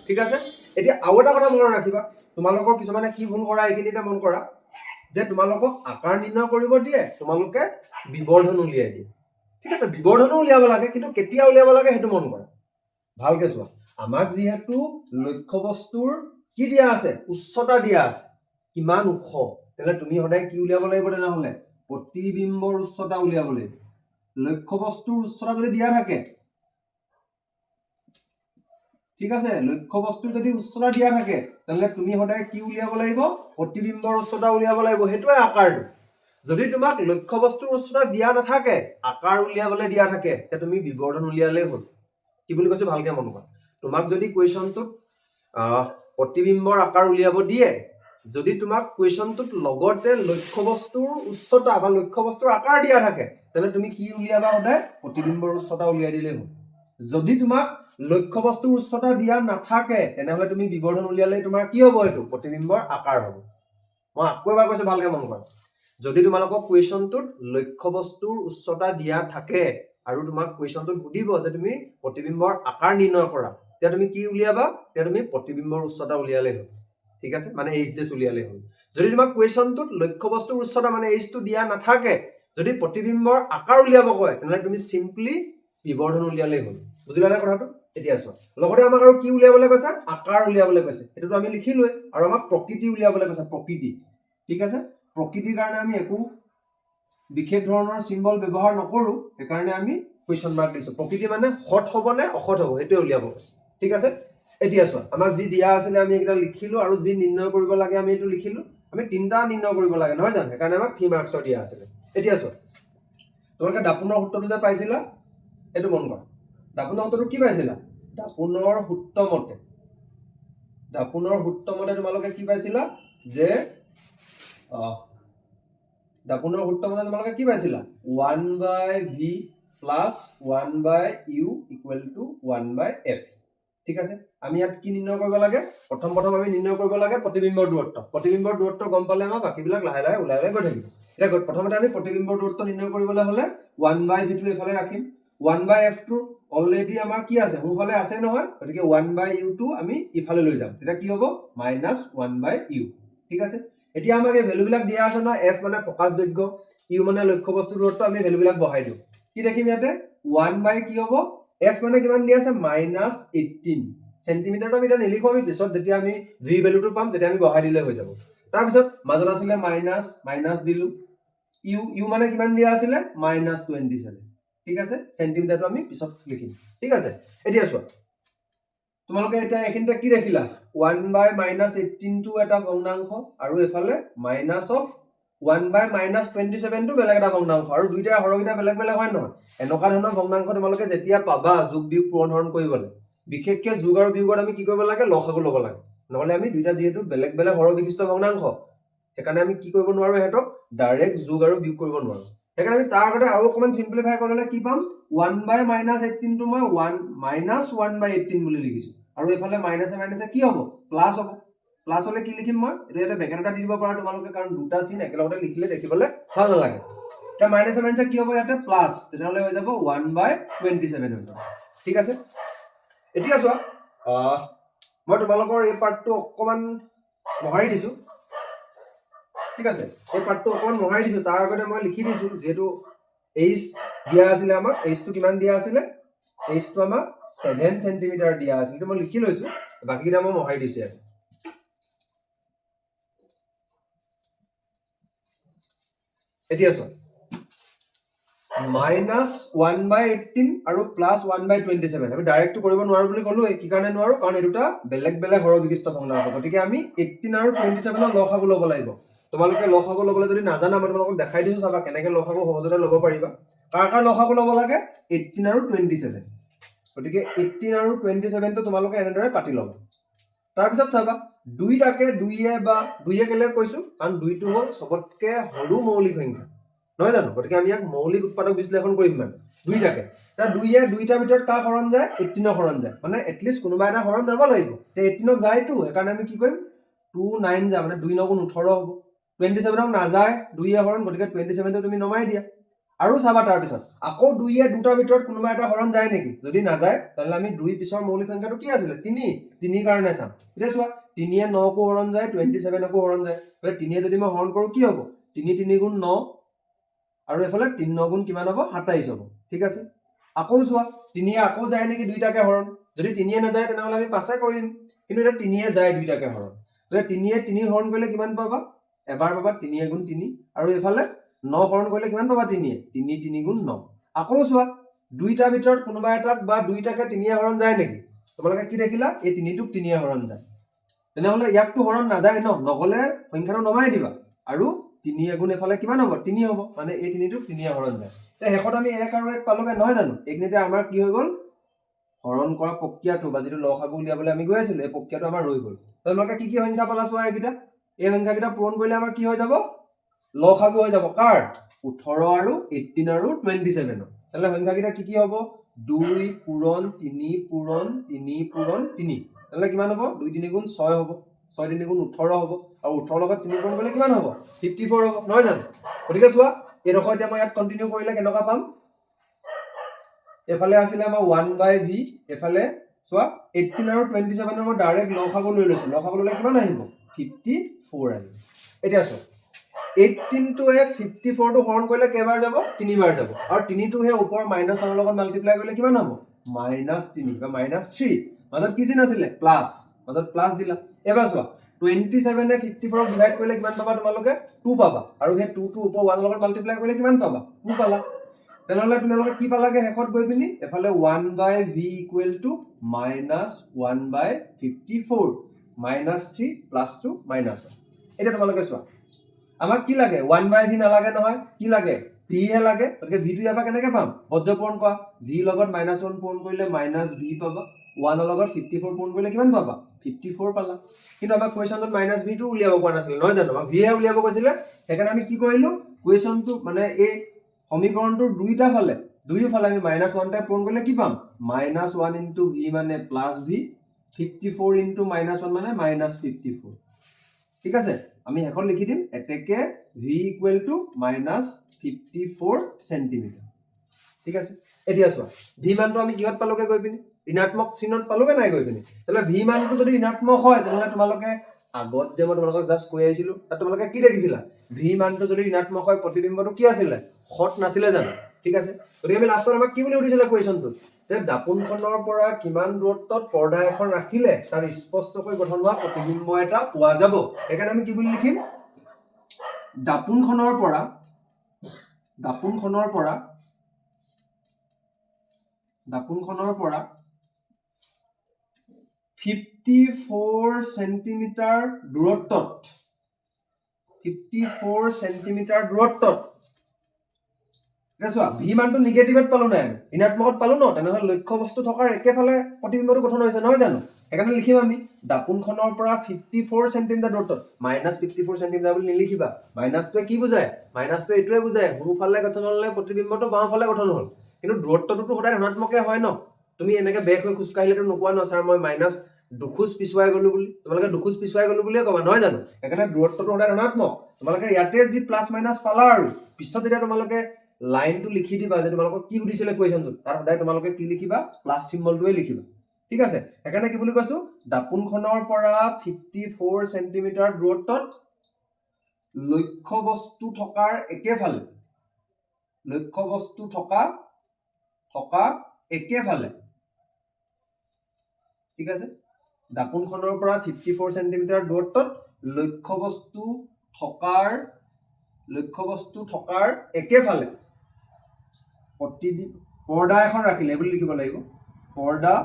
Speaker 1: ঠিক আছে, এতিয়া আৰু এটা কথা মনত ৰাখিবা, তোমালোকৰ কিছুমানে কি ভুল কৰা এইখিনিতে মন কৰা, যে তোমালোকক আকাৰ নিৰ্ণয় কৰিব দিয়ে, তোমালোকে বিবৰ্ধন উলিয়াই দিয়ে। ঠিক আছে, বিবৰ্ধনো উলিয়াব লাগে, কিন্তু কেতিয়া উলিয়াব লাগে সেইটো মন কৰা। ভালকে চোৱা, আমাক যিহেতু লক্ষ্য বস্তুৰ কি দিয়া আছে? উচ্চতা দিয়া আছে, কিমান ওখ, তেনেহ'লে তুমি সদায় কি উলিয়াব লাগিব? তেনেহ'লে প্ৰতিবিম্বৰ উচ্চতা উলিয়াব লাগিব। লক্ষ্য বস্তুৰ উচ্চতা যদি দিয়া থাকে, ঠিক আছে, লক্ষ্য বস্তুৰ যদি উচ্চতা দিয়া থাকে, তেনেহ'লে তুমি সদায় কি উলিয়াব লাগিব? প্ৰতিবিম্বৰ উচ্চতা উলিয়াব লাগিব, সেইটোৱে আকাৰটো। যদি তোমাক লক্ষ্য বস্তুৰ উচ্চতা দিয়া নাথাকে, আকাৰ উলিয়াবলৈ দিয়া থাকে, তেতিয়া তুমি বিবৰ্ধন উলিয়ালেই হ'ল। কি বুলি কৈছো ভালকে মন কৰা, তোমাক যদি কুৱেশ্যনটোত প্ৰতিবিম্বৰ আকাৰ উলিয়াব দিয়ে, যদি তোমাক কুৱেশ্যনটোত লগতে লক্ষ্য বস্তুৰ উচ্চতা বা লক্ষ্য বস্তুৰ আকাৰ দিয়া থাকে, তেন্তে তুমি কি উলিয়াবা? সদায় প্ৰতিবিম্বৰ উচ্চতা উলিয়াই দিলেই হ'ল। যদি তোমাক লক্ষ্য বস্তুৰ উচ্চতা দিয়া নাথাকে, তেনেহ'লে তুমি বিবৰ্ধন উলিয়ালে তোমাৰ কি হ'ব? এইটো প্ৰতিবিম্বৰ আকাৰ হ'ব। মই আকৌ এবাৰ কৈছো, ভালকে মন কৰা, যদি তোমালোকক কুৱেশ্যনটোত লক্ষ্য বস্তুৰ উচ্চতা দিয়া থাকে আৰু তোমাক কুৱেশ্যনটোত সুধিব যে তুমি প্ৰতিবিম্বৰ আকাৰ নিৰ্ণয় কৰা, তেতিয়া তুমি কি উলিয়াবা? তেতিয়া তুমি প্ৰতিবিম্বৰ উচ্চতা উলিয়ালেই হ'ল। ঠিক আছে, মানে এইচ ডেছ উলিয়ালেই হ'ল। যদি তোমাক কুৱেশ্যনটোত লক্ষ্য বস্তুৰ উচ্চতা মানে এইচটো দিয়া নাথাকে, যদি প্ৰতিবিম্বৰ আকাৰ উলিয়াব কয়, তেনেহ'লে তুমি চিম্পলি বিবৰ্ধন উলিয়ালেই হ'ল। বুজিলা নে কথাটো? এতিয়া চোৱা, লগতে আমাক আৰু কি উলিয়াবলৈ কৈছে? আকাৰ উলিয়াবলৈ কৈছে, সেইটোতো আমি লিখিলোৱে। আৰু আমাক প্ৰকৃতি উলিয়াবলৈ কৈছে, প্ৰকৃতি। ঠিক আছে, প্ৰকৃতিৰ কাৰণে আমি একো বিশেষ ধৰণৰ চিম্বল ব্যৱহাৰ নকৰো, সেইকাৰণে আমি কুৱেশ্যন মাৰ্ক দিছো। প্ৰকৃতি মানে সৎ হ'ব নে অসৎ হ'ব, সেইটোৱে উলিয়াব কৈছে। ঠিক আছে, এতিয়া চোৱা, আমাক যি দিয়া আছিলে আমি এইকেইটা লিখিলো, আৰু যি নিৰ্ণয় কৰিব লাগে আমি এইটো লিখিলো। আমি তিনিটা নিৰ্ণয় কৰিব লাগে, নহয় জানো? সেইকাৰণে আমাক 3 মাৰ্কছৰ দিয়া আছিলে। এতিয়া চোৱা, তোমালোকে দাপোনৰ সূত্ৰটো যে পাইছিলা, এইটো মন কৰা। দাপোনৰ সূত্ৰটো কি পাইছিলা? দাপোনৰ সূত্ৰ মতে তোমালোকে কি পাইছিলা? যে দাপোনৰ সূত্ৰ মানে তোমালোকে কি পাইছিলা 1/v plus 1/u equal to 1/f ঠিক আছে আমি ইয়াত কি নিৰ্ণয় কৰিব লাগে প্ৰথম আমি নিৰ্ণয় কৰিব লাগে প্ৰতিবিম্বৰ দূৰত্ব গম পালে আমাৰ বাকিবিলাক লাহে লাহে ওলাই গৈ থাকিব এটা প্ৰথমতে আমি প্ৰতিবিম্বৰ দূৰত্ব নিৰ্ণয় কৰিবলৈ হলে 1/v টো এফালে ৰাখিম 1/f টো অলৰেডি আমাৰ কি আছে সোঁফালে আছে নহয় গতিকে 1/u টো আমি ইফালে লৈ যাম তেতিয়া কি হ'ব -1/u ঠিক আছে এতিয়া আমাক এই ভ্যালুবিলাক দিয়া আছে না f মানে ফোকাস দৈৰ্ঘ্য u মানে লক্ষ্য বস্তু দূৰত্ব আমি ভ্যালুবিলাক বহাই দিও কি দেখিম ইয়াতে 1 কি হ'ব f মানে কিমান দিয়া আছে -18 সেন্টিমিটাৰটো আমি এটা নিলিখো আমি পিছত যেতিয়া আমি v ভ্যালুটো পাম তেতিয়া আমি বহাই দিলে হৈ যাব তাৰ পিছত মাজত আছিল মাইনাস দিলু u মানে কিমান দিয়া আছিল -27 ঠিক আছে সেন্টিমিটাৰটো আমি পিছত লিখিম ঠিক আছে এতিয়া চোৱা তোমালোকে এটা এখিনতে কি দেখিলা 1/-18 টো এটা ভগ্নাংশ আৰু এফালে -1/-27 টো বেলেগ এটা ভগ্নাংশ আৰু দুইটা হৰগিটা বেলেগ বেলেগ হয় নহয় এনেকুৱা ধৰণৰ ভগ্নাংশ তোমালোকে যেতিয়া পাবা যোগ বিয়োগ পূৰণ হৰণ কৰিবলৈ বিশেষকৈ যোগ আৰু বিয়োগত আমি কি কৰিব লাগে লসাগু ল'ব লাগে নহলে আমি দুইটা যেহেতু বেলেগ বেলেগ হৰ বিশিষ্ট ভগ্নাংশ সেইকাৰণে আমি কি কৰিব নোৱাৰো হেতক ডাইৰেক্ট যোগ আৰু বিয়োগ কৰিব নোৱাৰো সেইকাৰণে আমি তাৰ আগতে আৰু অকমান সিম্পলিফাই কৰিলে কি পাম 1/-18 টো মই 1/18 বুলি লিখিছো আৰু এফালে মাইনাসে কি হ'ব প্লাস হ'ব প্লাস হলে কি লিখিম মই এটা ব্ৰেকেট এটা দি দিব পাৰা তোমালোকে কাৰণ দুটা চিন একেলগতে লিখিলে দেখিবলৈ ভাল নালাগে এটা মাইনাসে কি হ'ব ইয়াতে প্লাস তেনেহলে হৈ যাব 1/27 হৈ যাব ঠিক আছে এতিয়া চোৱা মই তোমালোকৰ এই পাৰ্টটো অকমান মহাৰি দিছো ঠিক আছে এই পাৰ্টটো অকমান মহাৰি দিছো তাৰ আগতে মই লিখি দিছো যেটো h দিয়া আছিল আমাক h টো কিমান দিয়া আছিল h টো আমাক 7 সেন্টিমিটাৰ দিয়া আছিল তো মই লিখি লৈছো বাকিটা মই মহাৰি দিছো ইয়াত এতিয়া চোৱা -1/18 আৰু +1/27 আমি ডাইৰেক্ট কৰিব নোৱাৰো বুলি ক'লো কি কাৰণে নোৱাৰো কাৰণ এই দুটা বেলেগ বেলেগ হৰ বিশিষ্ট ভগ্নাংশ গতিকে আমি 18 আৰু 27 ৰ লসাগু ল'ব লাগিব তোমালোকে লসাগু ল'বলৈ যদি নাজানা মই তোমালোকক দেখাই দিছো চাবা কেনেকৈ লসাগু সহজতে ল'ব পাৰিবা কাৰ লসাগু ল'ব লাগে 18 আৰু 27 গতিকে 18 আৰু 27 টো তোমালোকে এনেদৰে কাটি ল'বা তাৰ পিছত চাবা দুইটাকে দুইয়ে কেলে কৈছো কাৰণ দুইটো হ'ল সবতকে সৰু মৌলিক সংখ্যা নহয় জানো গতিকে আমি ইয়াক মৌলিক উৎপাদক বিশ্লেষণ কৰিম মানে দুইটাকে তা দুইয়ে দুইটাৰ ভিতৰত কা হৰণ যায় 18 হৰণ যায় মানে এটলিষ্ট কোনোবা এটা হৰণ যাব লাগিব তে 18 যায়তো সেইকাৰণে আমি কি কৰিম 29 যা মানে 2 9 18 হ'ব 27 নাযায় দুইয়ে হৰণ গতিকে 27 টো তুমি নমাই দিয়া আৰু চাবা তাৰ পিছত আকৌ দুইয়ে দুটাৰ ভিতৰত কোনোবা এটা হৰণ যায় নেকি যদি নাযায় তাহলে আমি দুই পিছৰ মৌলিক সংখ্যাটো কি আছিল 3 কাৰণে চাম এতিয়া চোৱা 3 এ 9 কো হৰণ যায় 27 কো হৰণ যায় মানে 3 এ যদি মই হৰণ কৰো কি হ'ব 3 3 গুণ 9 আৰু এফালে 3 9 গুণ কিমান হ'ব 27 হ'ব ঠিক আছে আকৌ চোৱা 3 এ আকৌ যায় নেকি দুইটাকে হৰণ যদি 3 এ নাযায় তেনেহলে আমি পাছে কৰিম কিন্তু এটা 3 এ যায় দুইটাকে হৰণ যদি 3 এ 3 হৰণ কৰিলে কিমান পাবা এবাৰ পাবা 3 গুণ 3 আৰু এফালে 9 হৰণ কৰিলে কিমান পাবা 3 এ 3 গুণ 9 আকৌ চোৱা দুইটাৰ ভিতৰত কোনোবা এটাক বা দুইটাকে 3 এ হৰণ যায় নেকি তোমালোকে কি দেখিলা এই 3 টোক 3 এ হৰণ যায় তেনেহলে ইয়াকটো হৰণ নাযায় নগলে সংখ্যাটো নমাই দিবা আৰু 3 গুণ এফালে কিমান হ'ব 3 হ'ব মানে এই 3 টোক 3 এ হৰণ যায় তে হেকত আমি 1 আৰু 1 পালোগে নহয় জানো এইখিনিতে আমাৰ কি হৈ গল হৰণ কৰা প্ৰক্ৰিয়াটো বা যেটো লসাগু উলিয়াবলৈ আমি গৈ আছিল এই প্ৰক্ৰিয়াটো আমাৰ ৰৈ গল তোমালোকে কি সংখ্যা পালা চোৱা এইকিটা এই সংখ্যাকিটা পূৰণ কৰিলে আমাৰ কি হৈ যাব লসাগু হৈ যাব কাৰ 18 আৰু 18 আৰু 27 তাহলে সংখ্যাকিটা কি হ'ব 2 পূৰণ 3 পূৰণ 3 পূৰণ 3 তাহলে কিমান হ'ব 2 3 গুণ 6 হ'ব 6 3 গুণ 18 হ'ব আৰু 18 লগত 3 গুণ কৰিলে কিমান হ'ব 54 হ'ব নহয় জানো গতিকে চোৱা এই ৰখ এতিয়া মই ইয়াত কন্টিনিউ কৰিলে কেনেকুৱা পাম এফালে আছিল আমাৰ 1/v এফালে চোৱা 18 আৰু 27 ৰ মই ডাইৰেক্ট লসাগু লৈ লৈছো লসাগু ললে কিমান আহিব 54 আহিব এতিয়া চোৱা 18 টো এ 54 টো হৰণ কৰিলে কেইবাৰ যাব 3 বাৰ যাব আৰু 3 টো হে ওপৰ মাইনাস 1 লগত মাল্টিপ্লাই কৰিলে কিমান হ'ব -3 বা -3 মাজত কি চিন আছিল প্লাস মাজত প্লাস দিলা এবাৰ চোৱা 27 এ 54 ক ডিভাইড কৰিলে কিমান পাবা তোমালোকে 2 পাবা আৰু হে 2 টো ওপৰ 1 লগত মাল্টিপ্লাই কৰিলে কিমান পাবা 2 পালা তেনেহলে তোমালোকে কি পালাগে হেকত গৈ পিনি এফালে 1/v = -1/54 -3 + 2 -1 এটা তোমালোকে চোৱা আমাক কি লাগে 1/v নালাগে নহয় কি লাগে v হে লাগে গতিকে v টো ইয়াৰ পৰা কেনেকৈ পাম বজ্ৰ পূৰণ কৰা v লগত -1 পূৰণ কৰিলে -v পাবা 1 ৰ লগত 54 পূৰণ কৰিলে কিমান পাবা 54 পালা কিন্তু আমাৰ কোৱেশ্যনটোত -v টো উলিয়াব পৰা নাছিল নহয় জানো আমাক v হে উলিয়াব কৈছিলে সেইকাৰণে আমি কি কৰিলো কোৱেশ্যনটো মানে এই সমীকৰণটোৰ দুইটা ফালে দুয়োফালে আমি -1 টাইপ পূৰণ কৰিলে কি পাম -1 * v মানে +v 54 * -1 মানে -54 ঠিক আছে আমি এখন লিখি দিম এতেকে v = -54 সেন্টিমিটার ঠিক আছে এতিয়া চোৱা v মানটো আমি কিহত পালোগে গৈ পিনি ঋণাত্মক চিহ্নত পালোগে নাই গৈ পিনি তাহলে v মানটো যদি ঋণাত্মক হয় তাহলে তোমালোকে আগত যে মই তোমালোকক জাস্ট কৈ আহিছিলো তাত তোমালোকে কি দেখিছিলা v মানটো যদি ঋণাত্মক হয় প্ৰতিবিম্বটো কি আছিলে হট নাছিলে জানো ঠিক আছে গতিকে আমি লাষ্টত আমাক কি বুলি উঠিছিলে কোৱেশ্যনটো যে দাপোনখনৰ পৰা কিমান দূৰত্বত পৰ্দা এখন ৰাখিলে তাৰ স্পষ্টকৈ গঠন হোৱা প্ৰতিবিম্ব এটা পোৱা যাব এখানে আমি কি বুলি লিখিম দাপোনখনৰ পৰা 54 সেন্টিমিটাৰ দূৰত্বত 54 সেন্টিমিটাৰ দূৰত্বত দেখোৱা v মানটো নিগেটিভত পালো নাই ঋণাত্মকত পালো ন তেনেহলে লক্ষ্য বস্তু থকাৰ একেফালে প্ৰতিবিম্বটো গঠন হৈছে নহয় জানো এখানে লিখিম আমি দাপোনখনৰ পৰা 54 সেন্টিমিটাৰ দূৰত্বত -54 সেন্টিমিটাৰ বুলি নিলিখিবা মাইনাসটোৱে কি বুজায় মাইনাসটো এটোৱে বুজায় সোঁফালে গঠন হলে প্ৰতিবিম্বটো বাওঁফালে গঠন হ'ল কিন্তু দূৰত্বটো সদায় ধনাত্মকে হয় ন তুমি এনেকে বেক হৈ খুজ কাঢ়িলেটো নোকোৱা ন স্যাৰ মই মাইনাস দুখোজ পিছুৱাই গলো বুলি তোমালোকে দুখোজ পিছুৱাই গলো বুলিয়ে কবা নহয় জানো এখানে দূৰত্বটো সদায় ধনাত্মক তোমালোকে ইয়াতে যি প্লাস মাইনাস পালা আৰু পিছত যেতিয়া তোমালোকে লাইনটো লিখি দিবা যে তোমালোকক কি উঠিছিলে কোৱেশ্যনটো তাৰ সদায় তোমালোকে কি লিখিবা প্লাস সিম্বলটোৱে লিখিবা ঠিক আছে এখানে কি বুলি কৈছো দাপোনখনৰ পৰা 54 সেন্টিমিটাৰ দূৰত্বত লক্ষ্য বস্তু থকাৰ একেফালে ঠিক আছে দাপোনখনৰ পৰা 54 সেন্টিমিটাৰ দূৰত্বত লক্ষ্য বস্তু থকাৰ একেফালে পৰ্দা এখন ৰাখিলে বুলি লিখিব লাগিব পৰ্দা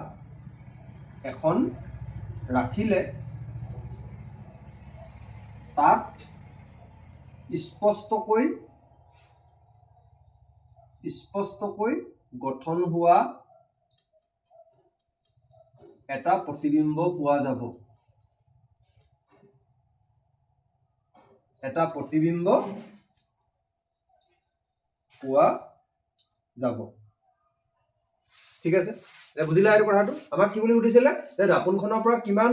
Speaker 1: এখন ৰাখিলে তাত স্পষ্টকৈ গঠন হোৱা এটা প্ৰতিবিম্ব পোৱা যাব ঠিক আছে এ বুজিলা এই কথাটো আমাক কি বুলি উঠিছিলে যে দাপোনখনৰ পৰা কিমান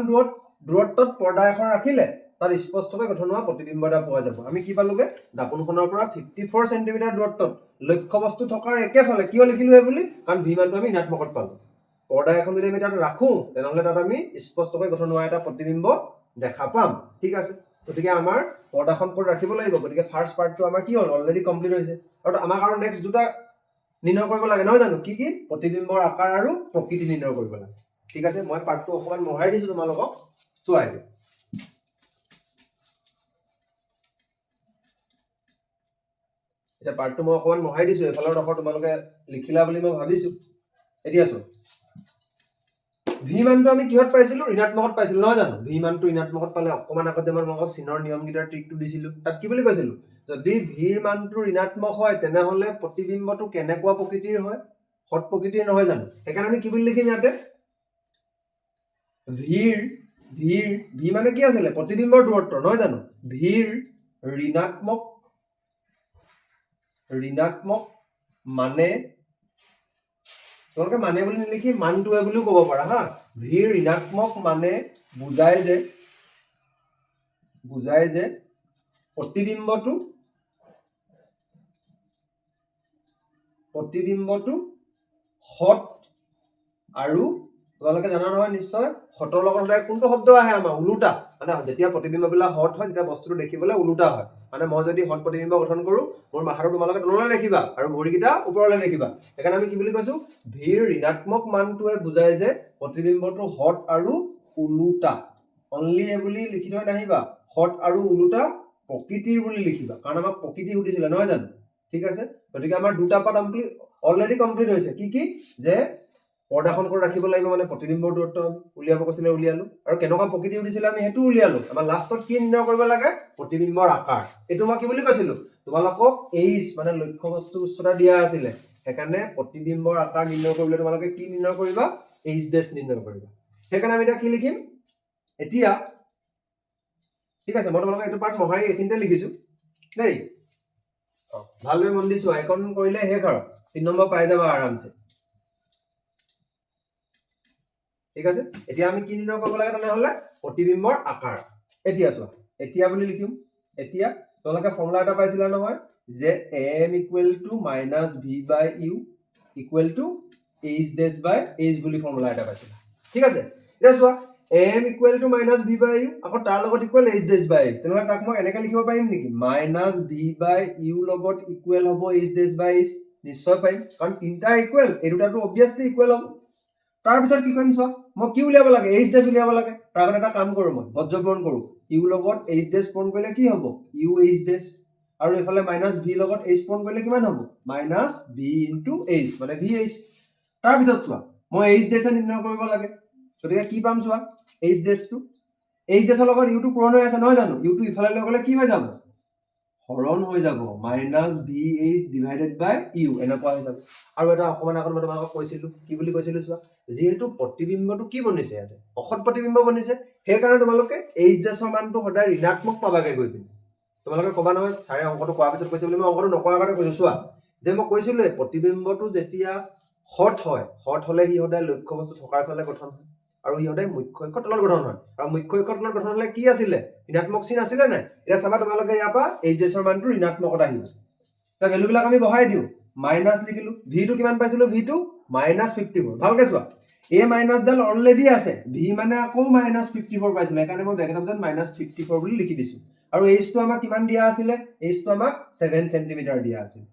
Speaker 1: দূৰত্বত পৰ্দা এখন ৰাখিলে তাৰ স্পষ্টকৈ গঠন হোৱা প্ৰতিবিম্ব এটা পোৱা যাব আমি কি পালোগে দাপোনখনৰ পৰা 54 সেন্টিমিটাৰ দূৰত্বত লক্ষ্য বস্তু থকাৰ একেফালে কিয় লিখিলো এই বুলি কাৰণ v মানটো আমি ঋণাত্মকত পালো পৰ্দা এখন যদি আমি তাত ৰাখো তেনেহলে তাত আমি স্পষ্টকৈ গঠন হোৱা এটা প্ৰতিবিম্ব দেখা পাম ঠিক আছে গতিকে আমাৰ পৰ্দাখন ক'ত ৰাখিব লাগিব গতিকে ফাৰ্স্ট পাৰ্টটো আমাৰ কি হ'ল অলৰেডি কমপ্লিট হৈছে আৰু আমাক আৰু নেক্সট দুটা নিৰ্ণয় কৰিব লাগে নহয় জানো কি প্ৰতিবিম্বৰ আকাৰ আৰু প্ৰকৃতি নিৰ্ণয় কৰিব লাগে ঠিক আছে মই পাৰ্টটো অকমান মহাই দিছো তোমালোকক চোৱাই দিয়া এটা পাৰ্টটো মই অকমান মহাই দিছো এফালৰ ডখৰ তোমালোকে লিখিলা বুলি মই ভাবিছো এতিয়া চোৱা v মানটো আমি কিহত পাইছিলো ঋণাত্মকত পাইছিলো নহয় জানো v মানটো ঋণাত্মকত পালে অকমান আগতে মই তোমালোকক চিনৰ নিয়মগিটাৰ ট্ৰিকটো দিছিলো তাত কি বুলি কৈছিলো যদি v ৰ মানটো ঋণাত্মক হয় তেনেহলে প্ৰতিবিম্বটো কেনেকুৱা প্ৰকৃতিৰ হয় হট প্ৰকৃতিৰ নহয় জানো সেইকাৰণে আমি কি বুলি লিখিম ইয়াতে v মানে কি আছিল প্ৰতিবিম্বৰ দূৰত্ব নহয় জানো v ৰ ঋণাত্মক মানে তোমালোকে মানে বুলি নিলিখি মানটোৱে বুলিও ক'ব পাৰা হা v ৰ ঋণাত্মক মানে বুজায় যে প্ৰতিবিম্বটো হট আৰু তোমালোকে জানা নহয় নিশ্চয় হটৰ লগত সদায় কোনটো শব্দ আহে আমাৰ উলুটা মানে যেতিয়া প্ৰতিবিম্ববিলাক হট হয় তেতিয়া বস্তুটো দেখিবলৈ উলুটা হয় মানে মই যদি হট প্ৰতিবিম্ব গঠন কৰো মোৰ মাথাটো তোমালোকে তললৈ ৰাখিবা আৰু ভৰিকিটা ওপৰলৈ ৰাখিবা সেইকাৰণে আমি কি বুলি কৈছো v ৰ ঋণাত্মক মানটোৱে বুজায় যে প্ৰতিবিম্বটো হট আৰু উলুটা অনলি এ বুলি লিখি থৈ নাহিবা হট আৰু উলুটা প্ৰকৃতিৰ বুলি লিখিবা কাৰণ আমাক প্ৰকৃতি সুধিছিলে নহয় জানো ঠিক আছে গতিকে আমাৰ দুটা পাৰ্ট অলৰেডি কমপ্লিট হৈছে কি যে পৰ্দাখন কৰি ৰাখিব লাগিব মানে প্ৰতিবিম্বৰ দূৰত্ব উলিয়াব কৈছিলে উলিয়ালো আৰু কেনেকুৱা প্ৰকৃতি উঠিছিলে আমি হেতু উলিয়ালো আমাৰ লাষ্টত কি নিৰ্ণয় কৰিব লাগে প্ৰতিবিম্বৰ আকাৰ এটো মই কি বুলি কৈছিলো তোমালোকক h মানে লক্ষ্য বস্তু উচ্চতা দিয়া আছিল সেইকাৰণে প্ৰতিবিম্বৰ আকাৰ নিৰ্ণয় কৰিবলৈ তোমালোকে কি নিৰ্ণয় কৰিবা এইচ ডেছ নিৰ্ণয় কৰিবা সেইকাৰণে আমি এতিয়া কি লিখিম এতিয়া ঠিক আছে মই তোমালোকক এইটো পাৰ্ট মহাৰি এইখিনিতে লিখিছো দেই ভালদৰে মন দিছো আইকন কৰিলে শেষ আৰু 3 নম্বৰ পাই যাবা আৰামছে ঠিক আছে এতিয়া আমি কি নিৰ্ণয় কৰিব লাগে তেনেহলে প্ৰতিবিম্বৰ আকাৰ এতিয়া চোৱা এতিয়া বুলি লিখিম এতিয়া তোমালোকে ফৰ্মুলা এটা পাইছিলা নহয় যে m - v/u = h dash by h বুলি ফৰ্মুলা এটা পাইছিলা ঠিক আছে এতিয়া চোৱা m = -v/u আকৌ তাৰ লগত equal h dash by h তেনেহলে তাক মই এনেকৈ লিখিব পাৰিম নেকি -v/u লগত ইকুৱেল হ'ব h dash by h নিশ্চয় পাৰিম কাৰণ তিনটা ইকুৱেল এই দুটাটো অবিয়াসলি ইকুৱেল হ'ব তাৰ পিছত কি কৰিম চোৱা মই কি উলিয়াব লাগে h dash উলিয়াব লাগে তাৰ কাৰণে এটা কাম কৰো মই বজ্ৰপূৰণ কৰো u লগত h dash পূৰণ কৰিলে কি হ'ব u h dash আৰু এফালে -v লগত h পূৰণ কৰিলে কিমান হ'ব -v * h মানে vh তাৰ পিছত চোৱা মই h dash নিৰ্ণয় কৰিব লাগে গতিকে কি পাম চোৱা h dash টো h dash ৰ লগত u টো পূৰণ হৈ আছে নহয় জানো u টো ইফালে লৈ গলে কি হৈ যাব হৰণ হৈ যাব -vh / u এনেকুৱা হৈ যাব আৰু এটা অকমান আগত মই তোমালোকক কৈছিলো কি বুলি কৈছিলো চোৱা যেহেতু প্ৰতিবিম্বটো কি বনিছে ইয়াতে অসৎ প্ৰতিবিম্ব বনিছে সেই কাৰণে তোমালোকে h dash ৰ মানটো সদায় ঋণাত্মক পাবাগে গৈ পিনে তোমালোকে কবা নহয় চাৰে অংকটো কোৱাৰ পিছত কৈছে বুলি মই অংকটো নকোৱাৰ আগতে কৈছো চোৱা যে মই কৈছিলো প্ৰতিবিম্বটো যেতিয়া হট হলে হি সদায় লক্ষ্য বস্তু থকাৰ ফালে গঠন হয় আৰু হি সদায় মুখ্য অক্ষৰ তলত গঠন হয় আৰু মুখ্য অক্ষৰ তলত গঠন হলে কি আছিলে ঋণাত্মক চিন আছিলে নাই এটা চাবা তোমালোকে ইয়াৰ পৰা h dash ৰ মানটো ঋণাত্মকত আহিব তা ভ্যালু বিলাক আমি বহাই দিও মাইনাস লিখিলো v টো কিমান পাইছিলো v টো -54 ভালকে চোৱা a মাইনাস ডাল অলৰেডি আছে v মানে আকৌ -54 পাইছিলো সেইকাৰণে মই ব্ৰেকেটৰ ভিতৰত -54 বুলি লিখি দিছো আৰু h টো আমাক কিমান দিয়া আছিল h টো আমাক 7 cm দিয়া আছিল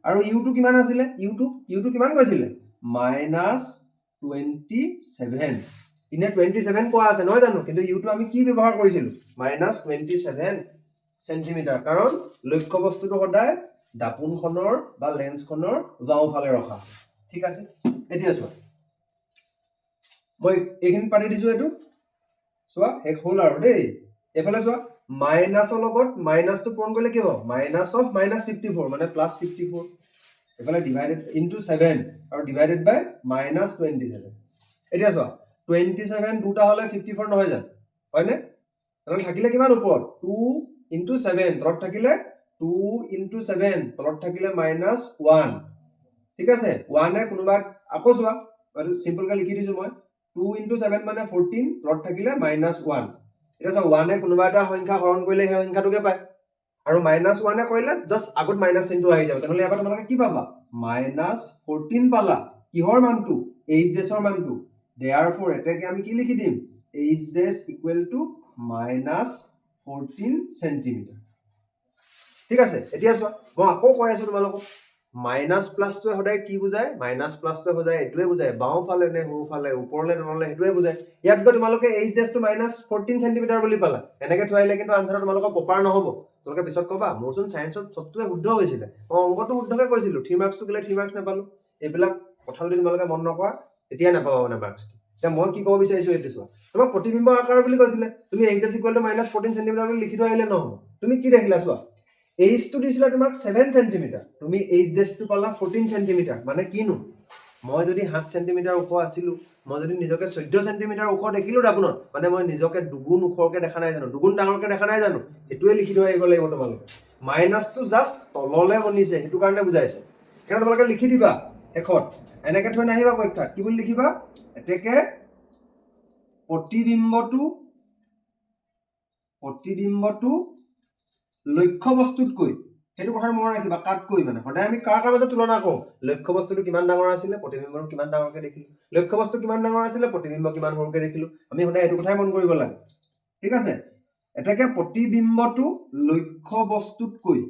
Speaker 1: আৰু u টো কিমান আছিল u টো কিমান কৈছিলে -27 ইনে 27 কোৱা আছে নহয় জানো কিন্তু u টো আমি কি ব্যৱহাৰ কৰিছিলো -27 cm কাৰণ লক্ষ্য বস্তুটো সদায় দাপোনখনৰ বা লেন্সখনৰ বাওঁফালে ৰখা ঠিক আছে এতিয়া চোৱা মই এইখিনি পাতি দিছো এটো চোৱা এক হল আৰু দেই এফালে চোৱা মাইনাসৰ লগত মাইনাসটো পূৰণ কৰিলে কি হ'ব -54 মানে +54 এফালে ডিভাইডেড ইনটু 7 আৰু ডিভাইডেড বাই -27 এতিয়া চোৱা 27 দুটা হলে 54 নহয় জানো হয়নে তাহলে থাকিলে কিমান ওপৰত 2 * 7 তলত থাকিলে 2 * 7 তলত থাকিলে -1 ঠিক আছে 1 এ কোনোবা আকৌ চোৱা আৰু সিম্পল কে লিখি দিছো মই 2 * 7 মানে 14 তলত থাকিলে -1 এটা চোৱা 1 এ কোনোবা এটা সংখ্যা হৰণ কৰিলে সেই সংখ্যাটোকে পায় আৰু -1 এ কৰিলে জাস্ট আগত মাইনাস চিনটো আহি যাব তেনলে এবাৰ তোমালোকে কি পাবা -14 পালা কিহৰ মানটো h dash ৰ মানটো therefore এটাকে আমি কি লিখি দিম h dash = -14 cm ঠিক আছে এতিয়া চোৱা মই আকৌ কৈ আছো তোমালোকক মাইনাস প্লাসটো সদায় কি বুজায় মাইনাস প্লাসটো সদায় এটোৱে বুজায় বাও ফালে নে হু ফালে ওপৰলে তললে হেটোৱে বুজায় ইয়াত গৈ তোমালোকে h dash টো -14 cm বুলি পালা এনেকে থৈলে কিন্তু আনসাৰ তোমালোকৰ প্ৰপাৰ নহব তোমালোকে পিছত কবা মোৰচোন সায়েন্সত সবটোৱে শুদ্ধ হৈছিল অংকটো শুদ্ধকে কৈছিলো 3 মাৰ্কসটো গলে 3 মাৰ্কস নাপালো এইবিলাক কথা যদি তোমালোকে মন নকৰা এতিয়া নাপাবা মানে মাৰ্কস এতিয়া মই কি ক'ব বিচাৰিছো এটো চোৱা তোমাক প্ৰতিবিম্বৰ আকাৰ বুলি কৈছিলে তুমি h dash = -14 cm বুলি লিখি থৈ আহিলে নহব তুমি কি দেখিলা চোৱা h টো দিছিল তোমাক 7 cm তুমি h dash টো পালা 14 cm মানে কিনো মই যদি 7 cm ওখ আছিলো মই যদি নিজকে 14 cm ওখ দেখিলো দাপোনত মানে মই নিজকে দুগুণ ওখৰকে দেখা নাই জানো দুগুণ ডাঙৰকে দেখা নাই জানো এটোৱে লিখি থৈ আহিব লাগিব তোমালোকে মাইনাসটো জাস্ট তললে বনিছে হেতু কাৰণে বুজাইছে কাৰণ তোমালোকে লিখি দিবা এখন এনেকে থৈ নাহিবা পৰীক্ষাত কি বুলি লিখিবা এতেকে প্ৰতিবিম্বটো লক্ষ্য বস্তুতকৈ হেতু কথা মনত ৰাখিবা কাটকৈ মানে সদায় আমি কাৰ মাজত তুলনা কৰো লক্ষ্য বস্তুটো কিমান ডাঙৰ আছিল প্ৰতিবিম্বটো কিমান ডাঙৰকে দেখিলো লক্ষ্য বস্তু কিমান ডাঙৰ আছিল প্ৰতিবিম্ব কিমান সৰুকে দেখিলো আমি সদায় এটো কথাই মন কৰিব লাগে ঠিক আছে এটাকে প্ৰতিবিম্বটো লক্ষ্য বস্তুতকৈ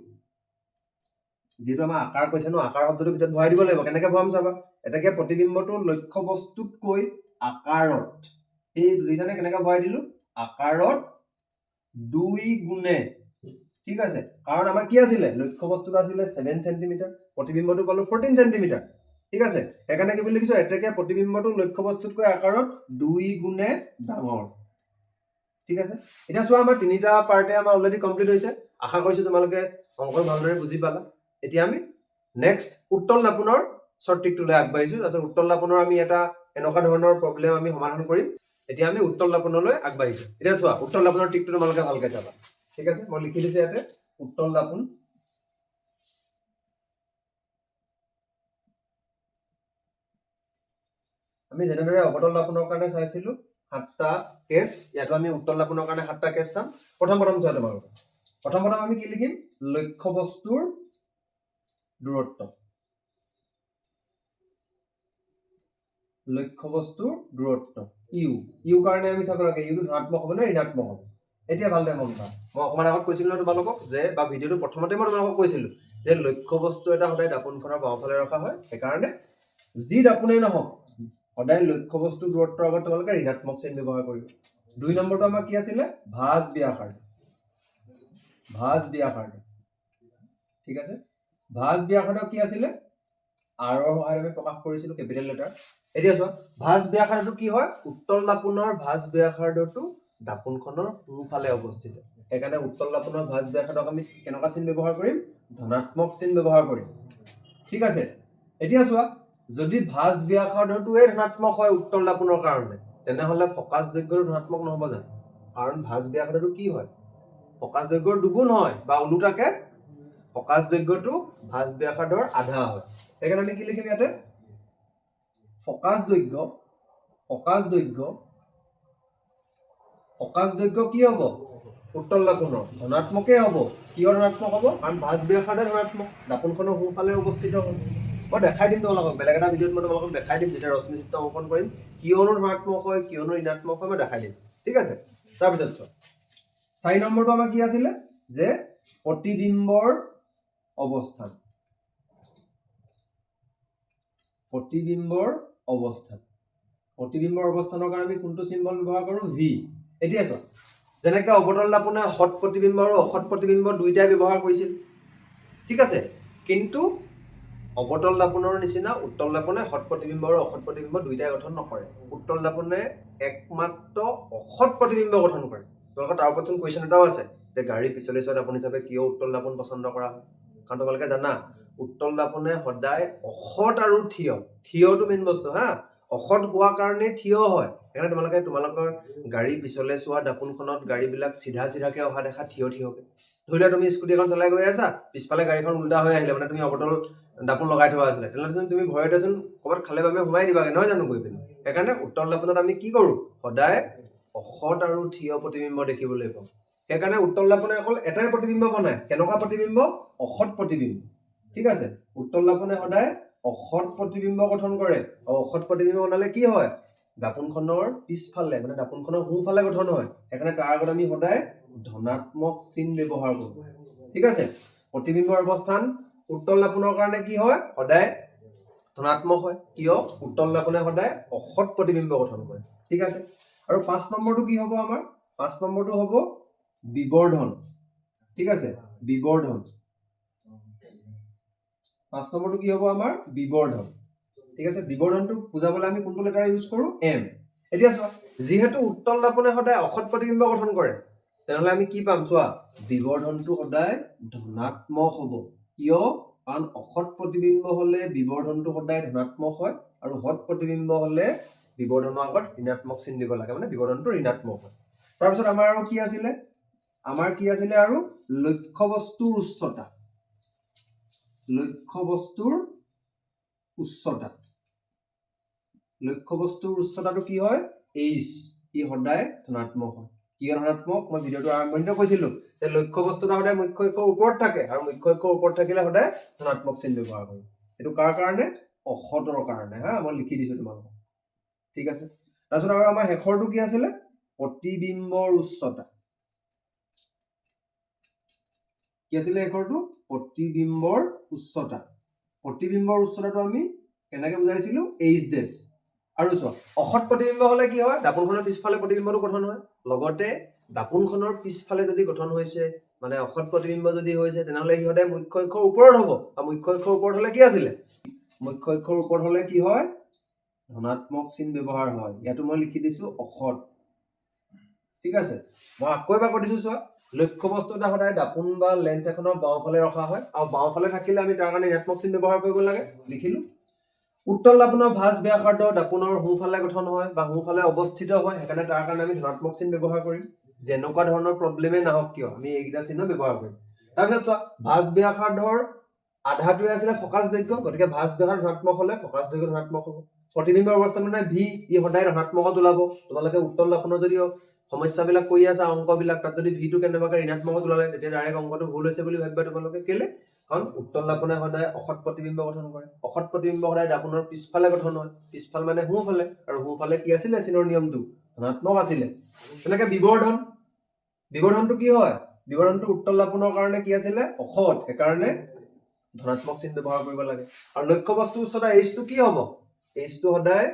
Speaker 1: যেটো আমাৰ আকাৰ কৈছে ন আকাৰ শব্দটোৰ ভিতৰত ভৰাই দিব লাগিব কেনেকে ভৰাম চাবা এটাকে প্ৰতিবিম্বটো লক্ষ্য বস্তুতকৈ আকাৰত এই দুইজনে কেনেকে ভৰাই দিলো আকাৰত 2 গুণে ঠিক আছে কাৰণ আমাৰ কি আছিল লক্ষ্য বস্তুটো আছিল 7 cm প্ৰতিবিম্বটো পালো 14 cm ঠিক আছে এখানে কি বুলি লিখিছো এটাকে প্ৰতিবিম্বটো লক্ষ্য বস্তুতকৈ আকাৰত 2 গুণে ডাঙৰ ঠিক আছে এটা চোৱা আমাৰ তিনিটা পাৰ্টে আমাৰ অলৰেডি কমপ্লিট হৈছে আশা কৰিছো তোমালোকে অংক ভালদৰে বুজি পালা এতিয়া আমি নেক্সট উত্তল নাপুনৰ শ্বৰ্ট ট্ৰিকটোলৈ আগবাঢ়িছো তাৰপিছত উত্তল দাপনৰ আমি এটা এনেকুৱা ধৰণৰ প্ৰব্লেম আমি সমাধান কৰিম এতিয়া আমি উত্তল দাপনলৈ আগবাঢ়িছো এতিয়া চোৱা উত্তল দাপনৰ ট্ৰিকটো তোমালোকে ভালকৈ চাবা ঠিক আছে মই লিখি দিছো ইয়াতে উত্তল দাপন আমি যেনেদৰে অবতল দাপনৰ কাৰণে চাইছিলো 7টা কেছ ইয়াতো আমি উত্তল দাপনৰ কাৰণে 7টা কেছ চাম প্ৰথম চোৱা তোমালোকে প্ৰথম আমি কি লিখিম লক্ষ্য বস্তুৰ দূৰত্ব লক্ষ্য বস্তুৰ দূৰত্ব ইউ কাৰণে আমি চাব লাগে ইউটো ধনাত্মক হ'ব নে ঋণাত্মক হ'ব এতিয়া ভালদৰে মন কৰা মই অকমান আগত কৈছিলো তোমালোকক যে বা ভিডিঅটো প্ৰথমতে মই তোমালোকক কৈছিলো যে লক্ষ্য বস্তু এটা সদায় দাপোনখনৰ বাওঁফালে ৰখা হয় সেইকাৰণে যি দাপোনেই নহওক সদায় লক্ষ্য বস্তু দূৰত্বৰ আগত তোমালোকে ঋণাত্মক চিন ব্যৱহাৰ কৰিব 2 নম্বৰটো আমাৰ কি আছিলে ভাঁজ ব্যাসাৰ্ধ ঠিক আছে ভাঁজ ব্যাসাৰ্ধ কি আছিলে আৰৰ সহায়ত আমি প্ৰকাশ কৰিছিলো কেপিটেল লেটাৰ এতিয়া চোৱা ভাঁজ ব্যাসাৰ্ধটো কি হয় উত্তল দাপোনৰ ভাঁজ ব্যাসাৰ্ধটো দাপোনখনৰ সোঁফালে অৱস্থিত সেইকাৰণে উত্তল দাপোনৰ ভাঁজ ব্যাসাৰ্ধক আমি কেনেকুৱা চিন ব্যৱহাৰ কৰিম ধনাত্মক চিন ব্যৱহাৰ কৰিম ঠিক আছে এতিয়া চোৱা যদি ভাঁজ ব্যাসাৰ্ধটোৱে ধনাত্মক হয় উত্তল দাপোনৰ কাৰণে তেনেহলে ফকাস দৈৰ্ঘ্যটো ধনাত্মক নহব জানো কাৰণ ভাঁজ ব্যাসাৰ্ধটো কি হয় ফকাস দৈৰ্ঘ্যৰ দুগুণ হয় বা ওলোটাকে ফকাস দৈৰ্ঘ্যটো ভাঁজ ব্যাসাৰ্ধৰ আধা হয় সেইকাৰণে আমি কি লিখিম ইয়াতে ফকাস দৈৰ্ঘ্য কি হ'ব উত্তল দাপোনৰ ধনাত্মকে হ'ব কিয় ধনাত্মক হ'ব কাৰণ ভাঁজ ব্যাসাৰ্ধ ধনাত্মক দাপোনখনৰ সোঁফালে অৱস্থিত হ'ব মই দেখাই দিম তোমালোকক বেলেগ এটা ভিডিঅ'ত মই তোমালোকক দেখাই দিম যেতিয়া ৰশ্মি চিত্ৰ অংকন কৰিম কিয়নো ধনাত্মক হয় কিয়নো ঋণাত্মক হয় মই দেখাই দিম ঠিক আছে তাৰপিছত চোৱা 4 নম্বৰটো আমাৰ কি আছিলে যে প্ৰতিবিম্বৰ অৱস্থান অৱস্থানৰ কাৰণে আমি কোনটো চিম্বল ব্যৱহাৰ কৰো ভি এতিয়া চোৱা যেনেকৈ অবতল দাপনে হট প্ৰতিবিম্ব আৰু অসৎ প্ৰতিবিম্ব দুইটাই ব্যৱহাৰ কৰিছিল ঠিক আছে কিন্তু অবতল দাপনৰ নিচিনা উত্তল দাপনে হট প্ৰতিবিম্ব আৰু অসৎ প্ৰতিবিম্ব দুইটাই গঠন নকৰে উত্তল দাপনে একমাত্ৰ অসৎ প্ৰতিবিম্ব গঠন কৰে তোমালোকৰ তাৰ ওপৰত কুৱেশ্যন এটাও আছে যে গাড়ী পিছলে চোৱা দাপন হিচাপে কিয় উত্তল দাপন পছন্দ কৰা হয় কাৰণ তোমালোকে জানা উত্তল দাপনে সদায় অসৎ আৰু থিয়টো মেইন বস্তু হা অসৎ হোৱা কাৰণে থিয় হয় সেইকাৰণে তোমালোকৰ গাড়ী পিছলে চোৱা দাপোনখনত গাড়ীবিলাক চিধাকে অহা দেখা থিয়কে ধৰি লোৱা তুমি স্কুটি এখন চলাই গৈ আছা পিছফালে গাড়ীখন উল্টা হৈ আহিলে মানে তুমি অবতল দাপোন লগাই থোৱা আছিলে তেনেহ'লে তুমি ভয়তেচোন ক'ৰবাত খালে বাবে সোমাই দিবাগে নহয় জানো গৈ পিনে সেইকাৰণে উত্তল দাপনত আমি কি কৰো সদায় অসৎ আৰু থিয় প্ৰতিবিম্ব দেখিবলৈ পাওঁ সেইকাৰণে উত্তল দাপনে অকল এটাই প্ৰতিবিম্ব বনায় কেনেকুৱা প্ৰতিবিম্ব অসৎ প্ৰতিবিম্ব ঠিক আছে উত্তল দাপনে সদায় অসৎ প্ৰতিবিম্ব গঠন কৰে আৰু অসৎ প্ৰতিবিম্ব বনালে কি হয় দাপোনখনৰ পিছফালে মানে দাপোনখনৰ সোঁফালে গঠন হয় সেইকাৰণে তাৰ আগত আমি সদায় ধনাত্মক চিন ব্যৱহাৰ কৰো ঠিক আছে প্ৰতিবিম্বৰ অৱস্থান উত্তল দাপনৰ কাৰণে কি হয় সদায় ধনাত্মক হয় কিয় উত্তল দাপনে সদায় অসৎ প্ৰতিবিম্ব গঠন কৰে ঠিক আছে আৰু 5 নম্বৰটো কি হ'ব আমাৰ 5 নম্বৰটো হ'ব বিবৰ্ধন ঠিক আছে বিবৰ্ধন 5 নম্বৰটো কি হ'ব আমাৰ বিবৰ্ধন ঠিক আছে বিবৰ্ধনটো বুজাবলৈ আমি কোনটো লেটাৰ ইউজ কৰো এম এতিয়া চোৱা যেহেতু উত্তল দাপনে সদায় অসৎ প্ৰতিবিম্ব গঠন কৰে তেনেহলে আমি কি পাম চোৱা বিবৰ্ধনটো সদায় ধনাত্মক হ'ব কিয় কাৰণ অসৎ প্ৰতিবিম্ব হলে বিবৰ্ধনটো সদায় ধনাত্মক হয় আৰু সৎ প্ৰতিবিম্ব হলে বিবৰ্ধনৰ আগত ঋণাত্মক চিন দিব লাগে মানে বিবৰ্ধনটো ঋণাত্মক হয় তাৰপিছত আমাৰ আৰু কি আছিলে আৰু লক্ষ্য বস্তুৰ উচ্চতাটো কি হয় h ই সদায় ধনাত্মক হয় কিয় ধনাত্মক মই ভিডিঅ'টো আৰম্ভণিতে কৈছিলো যে লক্ষ্য বস্তুটা সদায় মুখ্য অক্ষৰ ওপৰত থাকে আৰু মুখ্য অক্ষৰ ওপৰত থাকিলে সদায় ধনাত্মক চিন ব্যৱহাৰ কৰোঁ এটো কাৰ কাৰণে অসতৰ কাৰণে হা মই লিখি দিছো তোমালোকক ঠিক আছে তাৰপিছত আৰু আমাৰ শেষৰটো কি আছিলে প্ৰতিবিম্বৰ উচ্চতা কি আছিলে শেষৰটো প্ৰতিবিম্বৰ উচ্চতাটো আমি কেনেকৈ বুজাইছিলো h ডেশ আৰু চোৱা অসৎ প্ৰতিবিম্ব হলে কি হয় দাপোনখনৰ পিছফালে প্ৰতিবিম্বটো গঠন হয় লগতে দাপোনখনৰ পিছফালে যদি গঠন হৈছে মানে অসৎ প্ৰতিবিম্ব যদি হৈছে তেনেহলে ই সদায় মুখ্য অক্ষৰ ওপৰত হ'ব আৰু মুখ্য অক্ষৰ ওপৰত হলে কি আছিলে মুখ্য অক্ষৰ ওপৰত হলে কি হয় ধনাত্মক চিন ব্যৱহাৰ হয় ইয়াতো মই লিখি দিছো অসৎ ঠিক আছে মই আকৌ এবাৰ কৈ দিছো চোৱা লক্ষ্য বস্তু এটা সদায় দাপোন বা লেন্স এখনৰ বাওঁফালে ৰখা হয় আৰু বাওঁফালে থাকিলে আমি তাৰ কাৰণে ঋণাত্মক চিন ব্যৱহাৰ কৰিব লাগে লিখিলো উত্তল দাপোনৰ ভাঁজ ব্যাসাৰ্ধ দাপোনৰ সোঁফালে গঠন হয় বা সোঁফালে অৱস্থিত হয়, সেইকাৰণে তাৰ কাৰণে আমি ধনাত্মক চিন ব্যৱহাৰ কৰিম। যেনেকুৱা ধৰণৰ প্ৰব্লেমেই নাহক কিয় আমি এইকেইটা চিহ্ন ব্যৱহাৰ কৰিম। তাৰপিছত চোৱা, ভাঁজ ব্যাসাৰ্ধৰ আধাটোৱে আছিলে ফকাচ দৈৰ্ঘ্য, গতিকে ভাঁজ ব্যাসাৰ্ধ ধনাত্মক হলে ফকাচ দৈৰ্ঘ্য ধনাত্মক হ'ব। প্ৰতিবিম্বৰ অৱস্থান মানে ভি, ই সদায় ধনাত্মকত ওলাব। তোমালোকে উত্তল দাপোনৰ যদি সমস্যাবিলাক কৰি আছা অংকবিলাক, তাত যদি ভিটো কেনেবাকৈ ঋণাত্মকত ওলালে তেতিয়া ডাইৰেক্ট অংকটো ভুল হৈছে বুলি ভাবিবা তোমালোকে। কেলে? কাৰণ উত্তল দাপোনে সদায় অসৎ প্ৰতিবিম্ব গঠন কৰে। অসৎ প্ৰতিবিম্ব সদায় দাপোনৰ পিছফালে গঠন হয়। পিছফাল মানে সোঁফালে, আৰু সোঁফালে কি আছিলে চিনৰ নিয়মটো ধনাত্মক আছিলে। তেনেকে বিবৰ্ধন, বিবৰ্ধনটো কি হয়? বিবৰ্ধনটো উত্তল দাপোনৰ কাৰণে কি আছিলে অসৎ, সেইকাৰণে ধনাত্মক চিন ব্যৱহাৰ কৰিব লাগে। আৰু লক্ষ্য বস্তুৰ উচ্চতা এইচটো কি হ'ব? এইচটো সদায়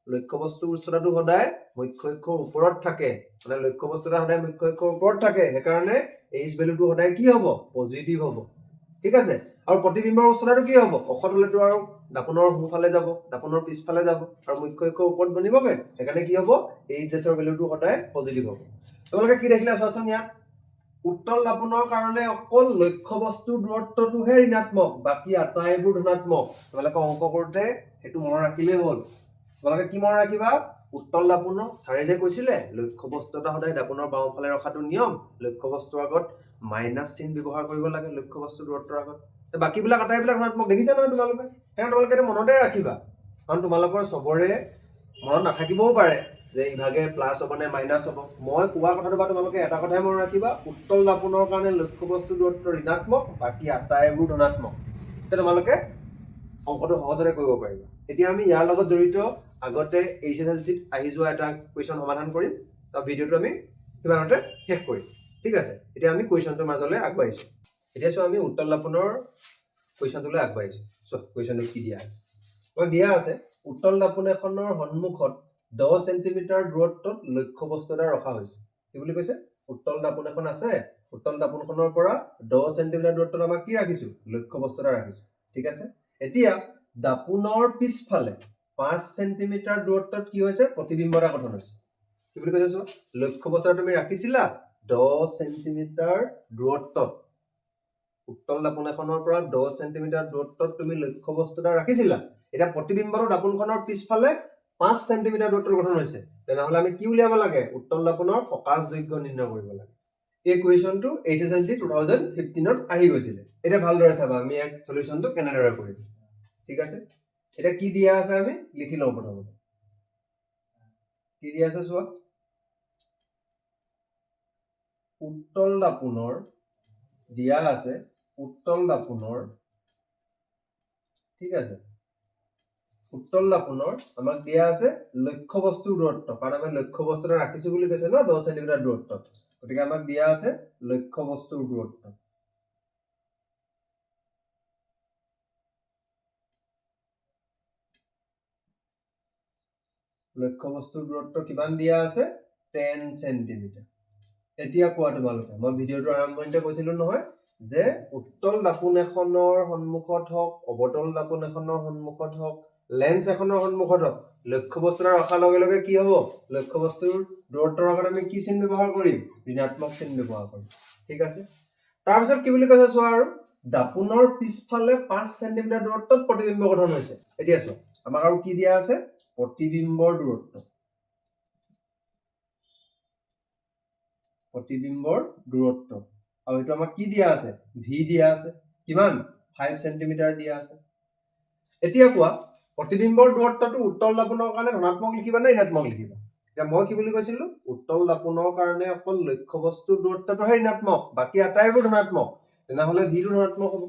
Speaker 1: লক্ষ্য বস্তুৰ উচ্চতাটো সদায় মুখ্য অক্ষৰ ওপৰত থাকে, মানে লক্ষ্য বস্তুটা সদায় মুখ্য অক্ষৰ ওপৰত থাকে, সেইকাৰণে এইচ ভেলুটো সদায় কি হ'ব? পজিটিভ হ'ব। ঠিক আছে। আৰু প্ৰতিবিম্বৰ উচ্চতাটো কি হ'ব? অসৎ হলেতো আৰু দাপোনৰ সোঁফালে যাব, দাপোনৰ পিছফালে যাব, আৰু মুখ্য অক্ষৰ ওপৰত বনিবগে, সেইকাৰণে কি হ'ব? এইচ এছৰ ভেলুটো সদায় পজিটিভ হ'ব। তোমালোকে কি দেখিলা চোৱাচোন ইয়াত, উত্তল দাপোনৰ কাৰণে অকল লক্ষ্য বস্তুৰ দূৰত্বটোহে ঋণাত্মক, বাকী আটাইবোৰ ধনাত্মক। তোমালোকে অংক কৰোঁতে সেইটো মনত ৰাখিলেই হ'ল। তোমালোকে কি মনত ৰাখিবা? উত্তল দাপোনৰ ছাৰে যে কৈছিলে লক্ষ্য বস্তু এটা সদায় দাপোনৰ বাওঁফালে ৰখাটো নিয়ম, লক্ষ্য বস্তুৰ আগত মাইনাছ চিন ব্যৱহাৰ কৰিব লাগে লক্ষ্য বস্তুৰ দূৰত্বৰ আগত। বাকীবিলাক আটাইবিলাক ধনাত্মক দেখিছা নহয় তোমালোকে, সেইকাৰণে তোমালোকে এইটো মনতে ৰাখিবা। কাৰণ তোমালোকৰ চবৰে মনত নাথাকিবও পাৰে যে ইভাগে প্লাছ হ'ব নে মাইনাছ হ'ব। মই কোৱা কথাটো বা তোমালোকে এটা কথাই মনত ৰাখিবা, উত্তল দাপোনৰ কাৰণে লক্ষ্য বস্তুৰ দূৰত্ব ঋণাত্মক, বাকী আটাইবোৰ ধনাত্মক। তেতিয়া তোমালোকে অংকটো সহজতে কৰিব পাৰিবা। এতিয়া আমি ইয়াৰ লগত জড়িত আগতে HSLCত আহি যোৱা এটা কুৱেশ্যন সমাধান কৰিম, তাৰ ভিডিঅ'টো আমি সিমানতে শেষ কৰিম। ঠিক আছে, এতিয়া আমি কুৱেশ্যনটোৰ মাজলৈ আগবাঢ়িছোঁ। এতিয়া চোৱা, আমি উত্তল দাপোনৰ কুৱেশ্যনটোলৈ আগবাঢ়িছোঁ। চোৱা কুৱেশ্যনটো কি দিয়া আছে। দিয়া আছে উত্তল দাপোন এখনৰ সন্মুখত 10 চেণ্টিমিটাৰ দূৰত্বত লক্ষ্য বস্তু এটা ৰখা হৈছে। কি বুলি কৈছে? উত্তল দাপোন এখন আছে, উত্তল দাপোনখনৰ পৰা 10 চেণ্টিমিটাৰ দূৰত্বত আমাক কি ৰাখিছো? লক্ষ্য বস্তু এটা ৰাখিছো। ঠিক আছে। এতিয়া দাপোনৰ পিছফালে 5 চেণ্টিমিটাৰ দূৰত্বত কি হৈছে? প্ৰতিবিম্ব এটা গঠন হৈছে। কি বুলি কৈছে চোৱা, লক্ষ্য বস্তু এটা তুমি ৰাখিছিলা 10 চেণ্টিমিটাৰ দূৰত্বত, উত্তল দাপোন এখনৰ পৰা 10 চেণ্টিমিটাৰ দূৰত্বত তুমি লক্ষ্য বস্তু এটা ৰাখিছিলা। এতিয়া প্ৰতিবিম্বটো দাপোনখনৰ পিছফালে 5 চেণ্টিমিটাৰ দূৰত্বত গঠন হৈছে। তেনেহ'লে আমি কি উলিয়াব লাগে? উত্তল দাপোনৰ ফকাচ দৈৰ্ঘ্য নিৰ্ণয় কৰিব লাগে। এই কুৱেশ্যনটো HSLC 2015ত আহি গৈছিলে। এতিয়া ভালদৰে চাবা আমি এক সলিউশনটো কেনেদৰে কৰিম। ঠিক আছে, এতিয়া কি দিয়া আছে আমি লিখি লওঁ। প্ৰথমতে কি দিয়া আছে চোৱা, উত্তল দাপোনৰ দিয়া আছে, উত্তল দাপোনৰ, ঠিক আছে, উত্তল দাপোনৰ আমাক দিয়া আছে লক্ষ্য বস্তুৰ দূৰত্ব, কাৰণ আমি লক্ষ্য বস্তু এটা ৰাখিছো বুলি কৈছে ন 10 চেণ্টিমিটাৰ দূৰত্বত, গতিকে আমাক দিয়া আছে লক্ষ্য বস্তুৰ দূৰত্ব। লক্ষ্য বস্তুৰ দূৰত্ব কিমান দিয়া আছে? 10 চেণ্টিমিটাৰ। এতিয়া কোৱা তোমালোকে, মই ভিডিঅ'টো আৰম্ভণিতে কৈছিলো নহয় যে উত্তল দাপোন এখনৰ সন্মুখত হওক, অৱতল দাপোন এখনৰ সন্মুখত হওক, লেন্স এখনৰ সন্মুখত হওক, লক্ষ্য বস্তু এটা ৰখাৰ লগে লগে কি হ'ব? লক্ষ্য বস্তুৰ দূৰত্বৰ আগত আমি কি চিন ব্যৱহাৰ কৰিম? ঋণাত্মক চিন ব্যৱহাৰ কৰিম। ঠিক আছে। তাৰপিছত কি বুলি কৈছে চোৱা, আৰু দাপোনৰ পিছফালে 5 চেণ্টিমিটাৰ দূৰত্বত প্ৰতিবিম্ব গঠন হৈছে। এতিয়া চোৱা, আমাক আৰু কি দিয়া আছে? প্ৰতিবিম্বৰ দূৰত্ব। প্ৰতিবিম্বৰ দূৰত্ব, আৰু এইটো আমাক কি দিয়া আছে? ভি দিয়া আছে। কিমান? 5 চেণ্টিমিটাৰ দিয়া আছে। এতিয়া কোৱা, প্ৰতিবিম্বৰ দূৰত্বটো উত্তল দাপোনৰ কাৰণে ধনাত্মক লিখিবা নে ঋণাত্মক লিখিবা? এতিয়া মই কি বুলি কৈছিলো? উত্তল দাপোনৰ কাৰণে অকল লক্ষ্য বস্তুৰ দূৰত্বটোহে ঋণাত্মক, বাকী আটাইবোৰ ধনাত্মক। তেনেহ'লে ভিটো ধনাত্মক হ'ব।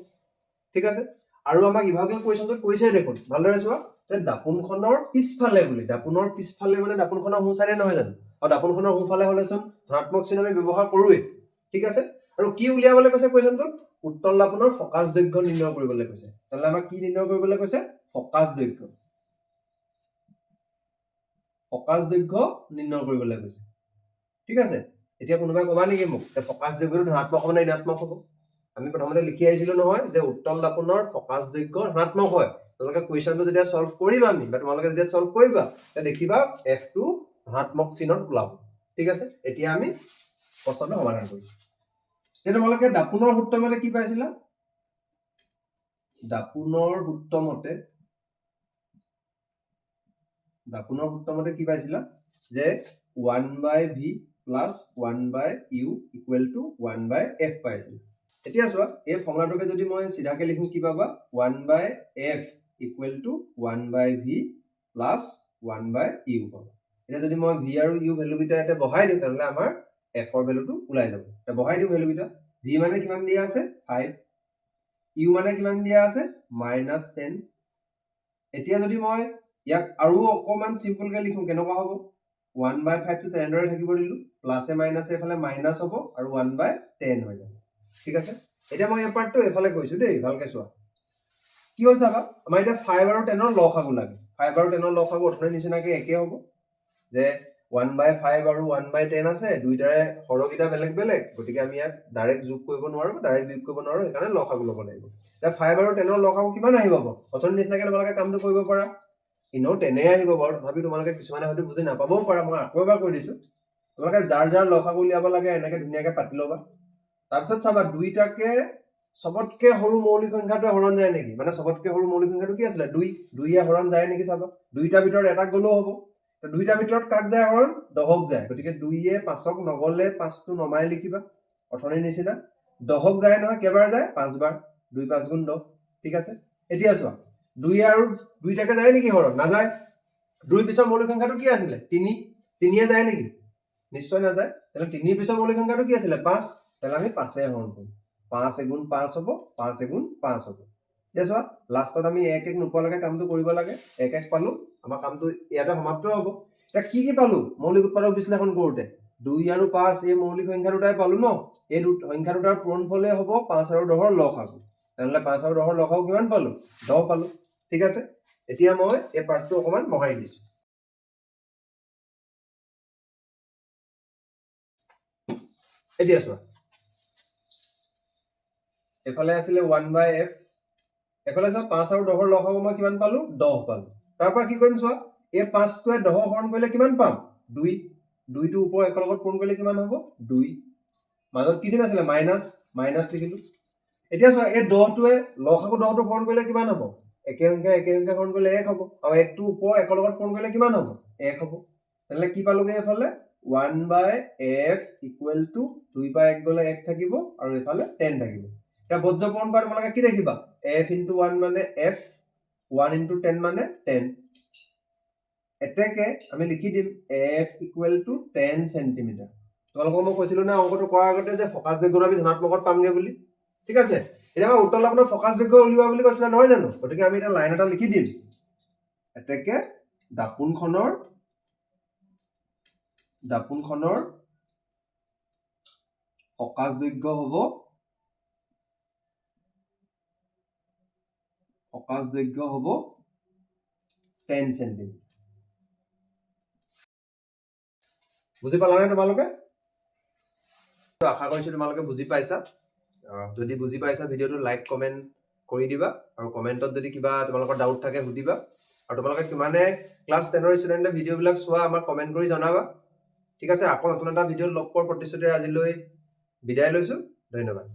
Speaker 1: ঠিক আছে। আৰু আমাক ইভাগে কুৱেশ্যনটোত কৈছে দেখোন, ভালদৰে চোৱা, যে দাপোনখনৰ পিছফালে বুলি, দাপোনৰ পিছফালে মানে দাপোনখনৰ সোঁ চাইডে নহয় জানো? আৰু দাপোনখনৰ সোঁফালে হ'লেচোন ধনাত্মক চিন আমি ব্যৱহাৰ কৰোৱেই। ঠিক আছে। আৰু কি উলিয়াবলৈ কৈছে কুৱেশ্যনটোত? উত্তল দাপোনৰ ফকাচ দৈৰ্ঘ্য নিৰ্ণয় কৰিবলৈ কৈছে। তেনেহ'লে আমাক কি নিৰ্ণয় কৰিবলৈ কৈছে? ফকাচ দৈৰ্ঘ্য। ফকাচ দৈৰ্ঘ্য নিৰ্ণয় কৰিবলৈ কৈছে। ঠিক আছে। এতিয়া কোনোবাই ক'বা নেকি মোক যে ফকাচ দৈৰ্ঘ্যটো ধনাত্মক হ'ব নে ঋণাত্মক হ'ব? আমি প্ৰথমতে লিখি আহিছিলো নহয় যে উত্তল দাপোনৰ ফকাচ দৈৰ্ঘ্য ধনাত্মক হয়। তোমালোকে কুৱেশ্যনটো যেতিয়া সলভ কৰিবা, আমি বা তোমালোকে যেতিয়া সলভ কৰিবা তেতিয়া দেখিবা F2 ধনাত্মক চিনত ওলাব। ঠিক আছে। এতিয়া আমি প্ৰশ্নটো সমাধান কৰিছো। এতিয়া তোমালোকে দাপোনৰ সূত্ৰ মতে কি পাইছিলা? দাপোনৰ সূত্ৰ মতে দাপোনৰ সূত্ৰমতে কি পাইছিলা যে 1/v plus 1/u equal to 1/f পাইছিলা এতিয়া চোৱা এই ফৰ্মুলাটোকে যদি মই সিধাকে লিখো কি পাবা 1/f equal to 1/v plus 1/u পাবা এতিয়া যদি মই v আৰু u ভ্যালু বিটা এটা বহাই দিও তাহলে আমাৰ f ৰ ভ্যালুটো ওলাই যাব এটা বহাই দিও ভ্যালু বিটা v মানে কিমান দিয়া আছে 5 u মানে কিমান দিয়া আছে -10 এতিয়া যদি মই ইয়াক আৰু অকমান সিম্পল কে লিখো কেনেকুৱা হ'ব 1/5 টো তেনেদৰে থাকিব দিলু প্লাসে মাইনাসে এফালে মাইনাস হ'ব আৰু 1/10 হৈ যাব ঠিক আছে এতিয়া মই এই পাৰ্টটো এফালে কৈছো দেই ভালকে চোৱা কি হ'ল চাবা আমাৰ এটা 5 আৰু 10 ৰ লসাগু লাগে 5 আৰু 10 ৰ লসাগু অথনি নিচিনাকে একে হ'ব যে 1/5 আৰু 1/10 আছে দুইটাৰে হৰগিটা বেলেগ বেলেগ গতিকে আমি ইয়াক ডাইৰেক্ট যোগ কৰিব নোৱাৰো ডাইৰেক্ট বিয়োগ কৰিব নোৱাৰো সেইকাৰণে লসাগু ল'ব লাগিব এতিয়া 5 আৰু 10 ৰ লসাগু কিমান আহিব অথনি নিচিনাকে তোমালোকে কামটো কৰিব পাৰা ইনো 10 আহিব বাৰু তথাপি তোমালোকে কিছুমানে হয়তো বুজি নাপাবও পাৰা মই আকৌ এবাৰ কৈ দিছো তোমালোকে যাৰ যাৰ লসাগু উলিয়াব লাগে এনেকে ধুনীয়াকে পাতি ল'বা তাৰপিছত চাবা দুইটাকে সবতকে সৰু মৌলিক সংখ্যাটো হৰণ যায় নেকি মানে সবতকে সৰু মৌলিক সংখ্যাটো কি আছিল 2 2 এ হৰণ যায় নেকি চাবা দুইটা ভিতৰত এটা গলো হ'ব তো দুইটা ভিতৰত কাক যায় হৰণ 10ক যায় গতিকে 2 এ 5ক নগলে 5 টো নমাই লিখিবা অথনি নিচিনা 10ক যায় নহয় কেবাৰ যায় 5 বাৰ 2 5 গুণ 10 ঠিক আছে এতিয়া চোৱা 2 আৰু দুইটাকে যায় নেকি হৰণ না যায় 2 পিছৰ মৌলিক সংখ্যাটো কি আছিল 3 3 এ যায় নেকি নিশ্চয় না যায় তাহলে 3 পিছৰ মৌলিক সংখ্যাটো কি আছিল 5 তাহলে আমি 5 এ হৰণ কৰিম 5 গুণ 5 হ'ব 5 গুণ 5 হ'ব এতিয়া চোৱা লাষ্টত আমি 1 1 নোপোৱালৈকে কামটো কৰিব লাগে 1 1 পালো আমাৰ কামটো ইয়াতে সমাপ্ত হ'ব এটা কি পালো মৌলিক উৎপাদক বিশ্লেষণ কৰোতে 2 আৰু 5 এই মৌলিক সংখ্যা দুটাই পালো ন এই সংখ্যা দুটাৰ পূৰণফলে হ'ব 5 আৰু 10 ৰ লসাগু তাহলে 5 আৰু 10 ৰ লসাগু কিমান পালো 10 পালো ঠিক আছে এতিয়া মই এই পাৰ্টটো অকমান বহাই দিছো এতিয়া চোৱা এফালে আছিল 1/f এফালে চোৱা 5 আৰু 10 ৰ লসাগু মই কিমান পালো 10 পালো তাৰ পৰা কি কৰিম চোৱা এই 5 টোৱে 10 হৰণ কৰিলে কিমান পাম 2 2 টো ওপৰ এক লগত পূৰণ কৰিলে কিমান হ'ব 2 মাজত কি চিন আছিল মাইনাস লিখিলো এতিয়া চোৱা এই 10 টোৱে লসাগু 10 টো হৰণ কৰিলে কিমান হ'ব একে সংখ্যা হৰণ কৰিলে 1 হ'ব আৰু 1 টো ওপৰ এক লগত পূৰণ কৰিলে কিমান হ'ব 1 হ'ব তেনে কি পালোগে এফালে 1/f ইকুৱেল টু 2 পা 1 গলে 1 থাকিব আৰু এফালে 10 থাকিব এটা বজ্ৰপূৰণ কৰা তোমালোকে কি দেখিবা f * 1 মানে f 1 * 10 মানে 10 এতেকে আমি লিখি দিম f = 10 cm তোমালোকক মই কৈছিলো না অংকটো কৰাৰ আগতে যে ফোকাস দৈৰ্ঘ্য আমি ধনাত্মকত পামগে বুলি ঠিক আছে এতিয়া মই উত্তৰ লাভৰ ফোকাস দৈৰ্ঘ্য উলিওৱা বুলি কৈছিলা নহয় জানো গতিকে আমি এটা লাইন এটা লিখি দিম এতেকে দাপোনখনৰ ফোকাস দৈৰ্ঘ্য হ'ব ফোকাস দৈৰ্ঘ্য হ'ব 10 cm বুজি পালানে তোমালোকে আশা কৰিছো তোমালোকে বুজি পাইছা যদি বুজি পাইছা ভিডিওটো লাইক কমেন্ট কৰি দিবা আৰু কমেন্টত যদি কিবা তোমালোকৰ ডাউট থাকে সুধিবা আৰু তোমালোকে কিমানে ক্লাস 10 ৰ ষ্টুডেন্টে ভিডিও বিলাক চোৱা আমাক কমেন্ট কৰি জনাবা ঠিক আছে আকৌ নতুন এটা ভিডিওত লগ পোৱাৰ প্ৰতিশ্ৰুতিৰে আজিলৈ বিদায় লৈছো ধন্যবাদ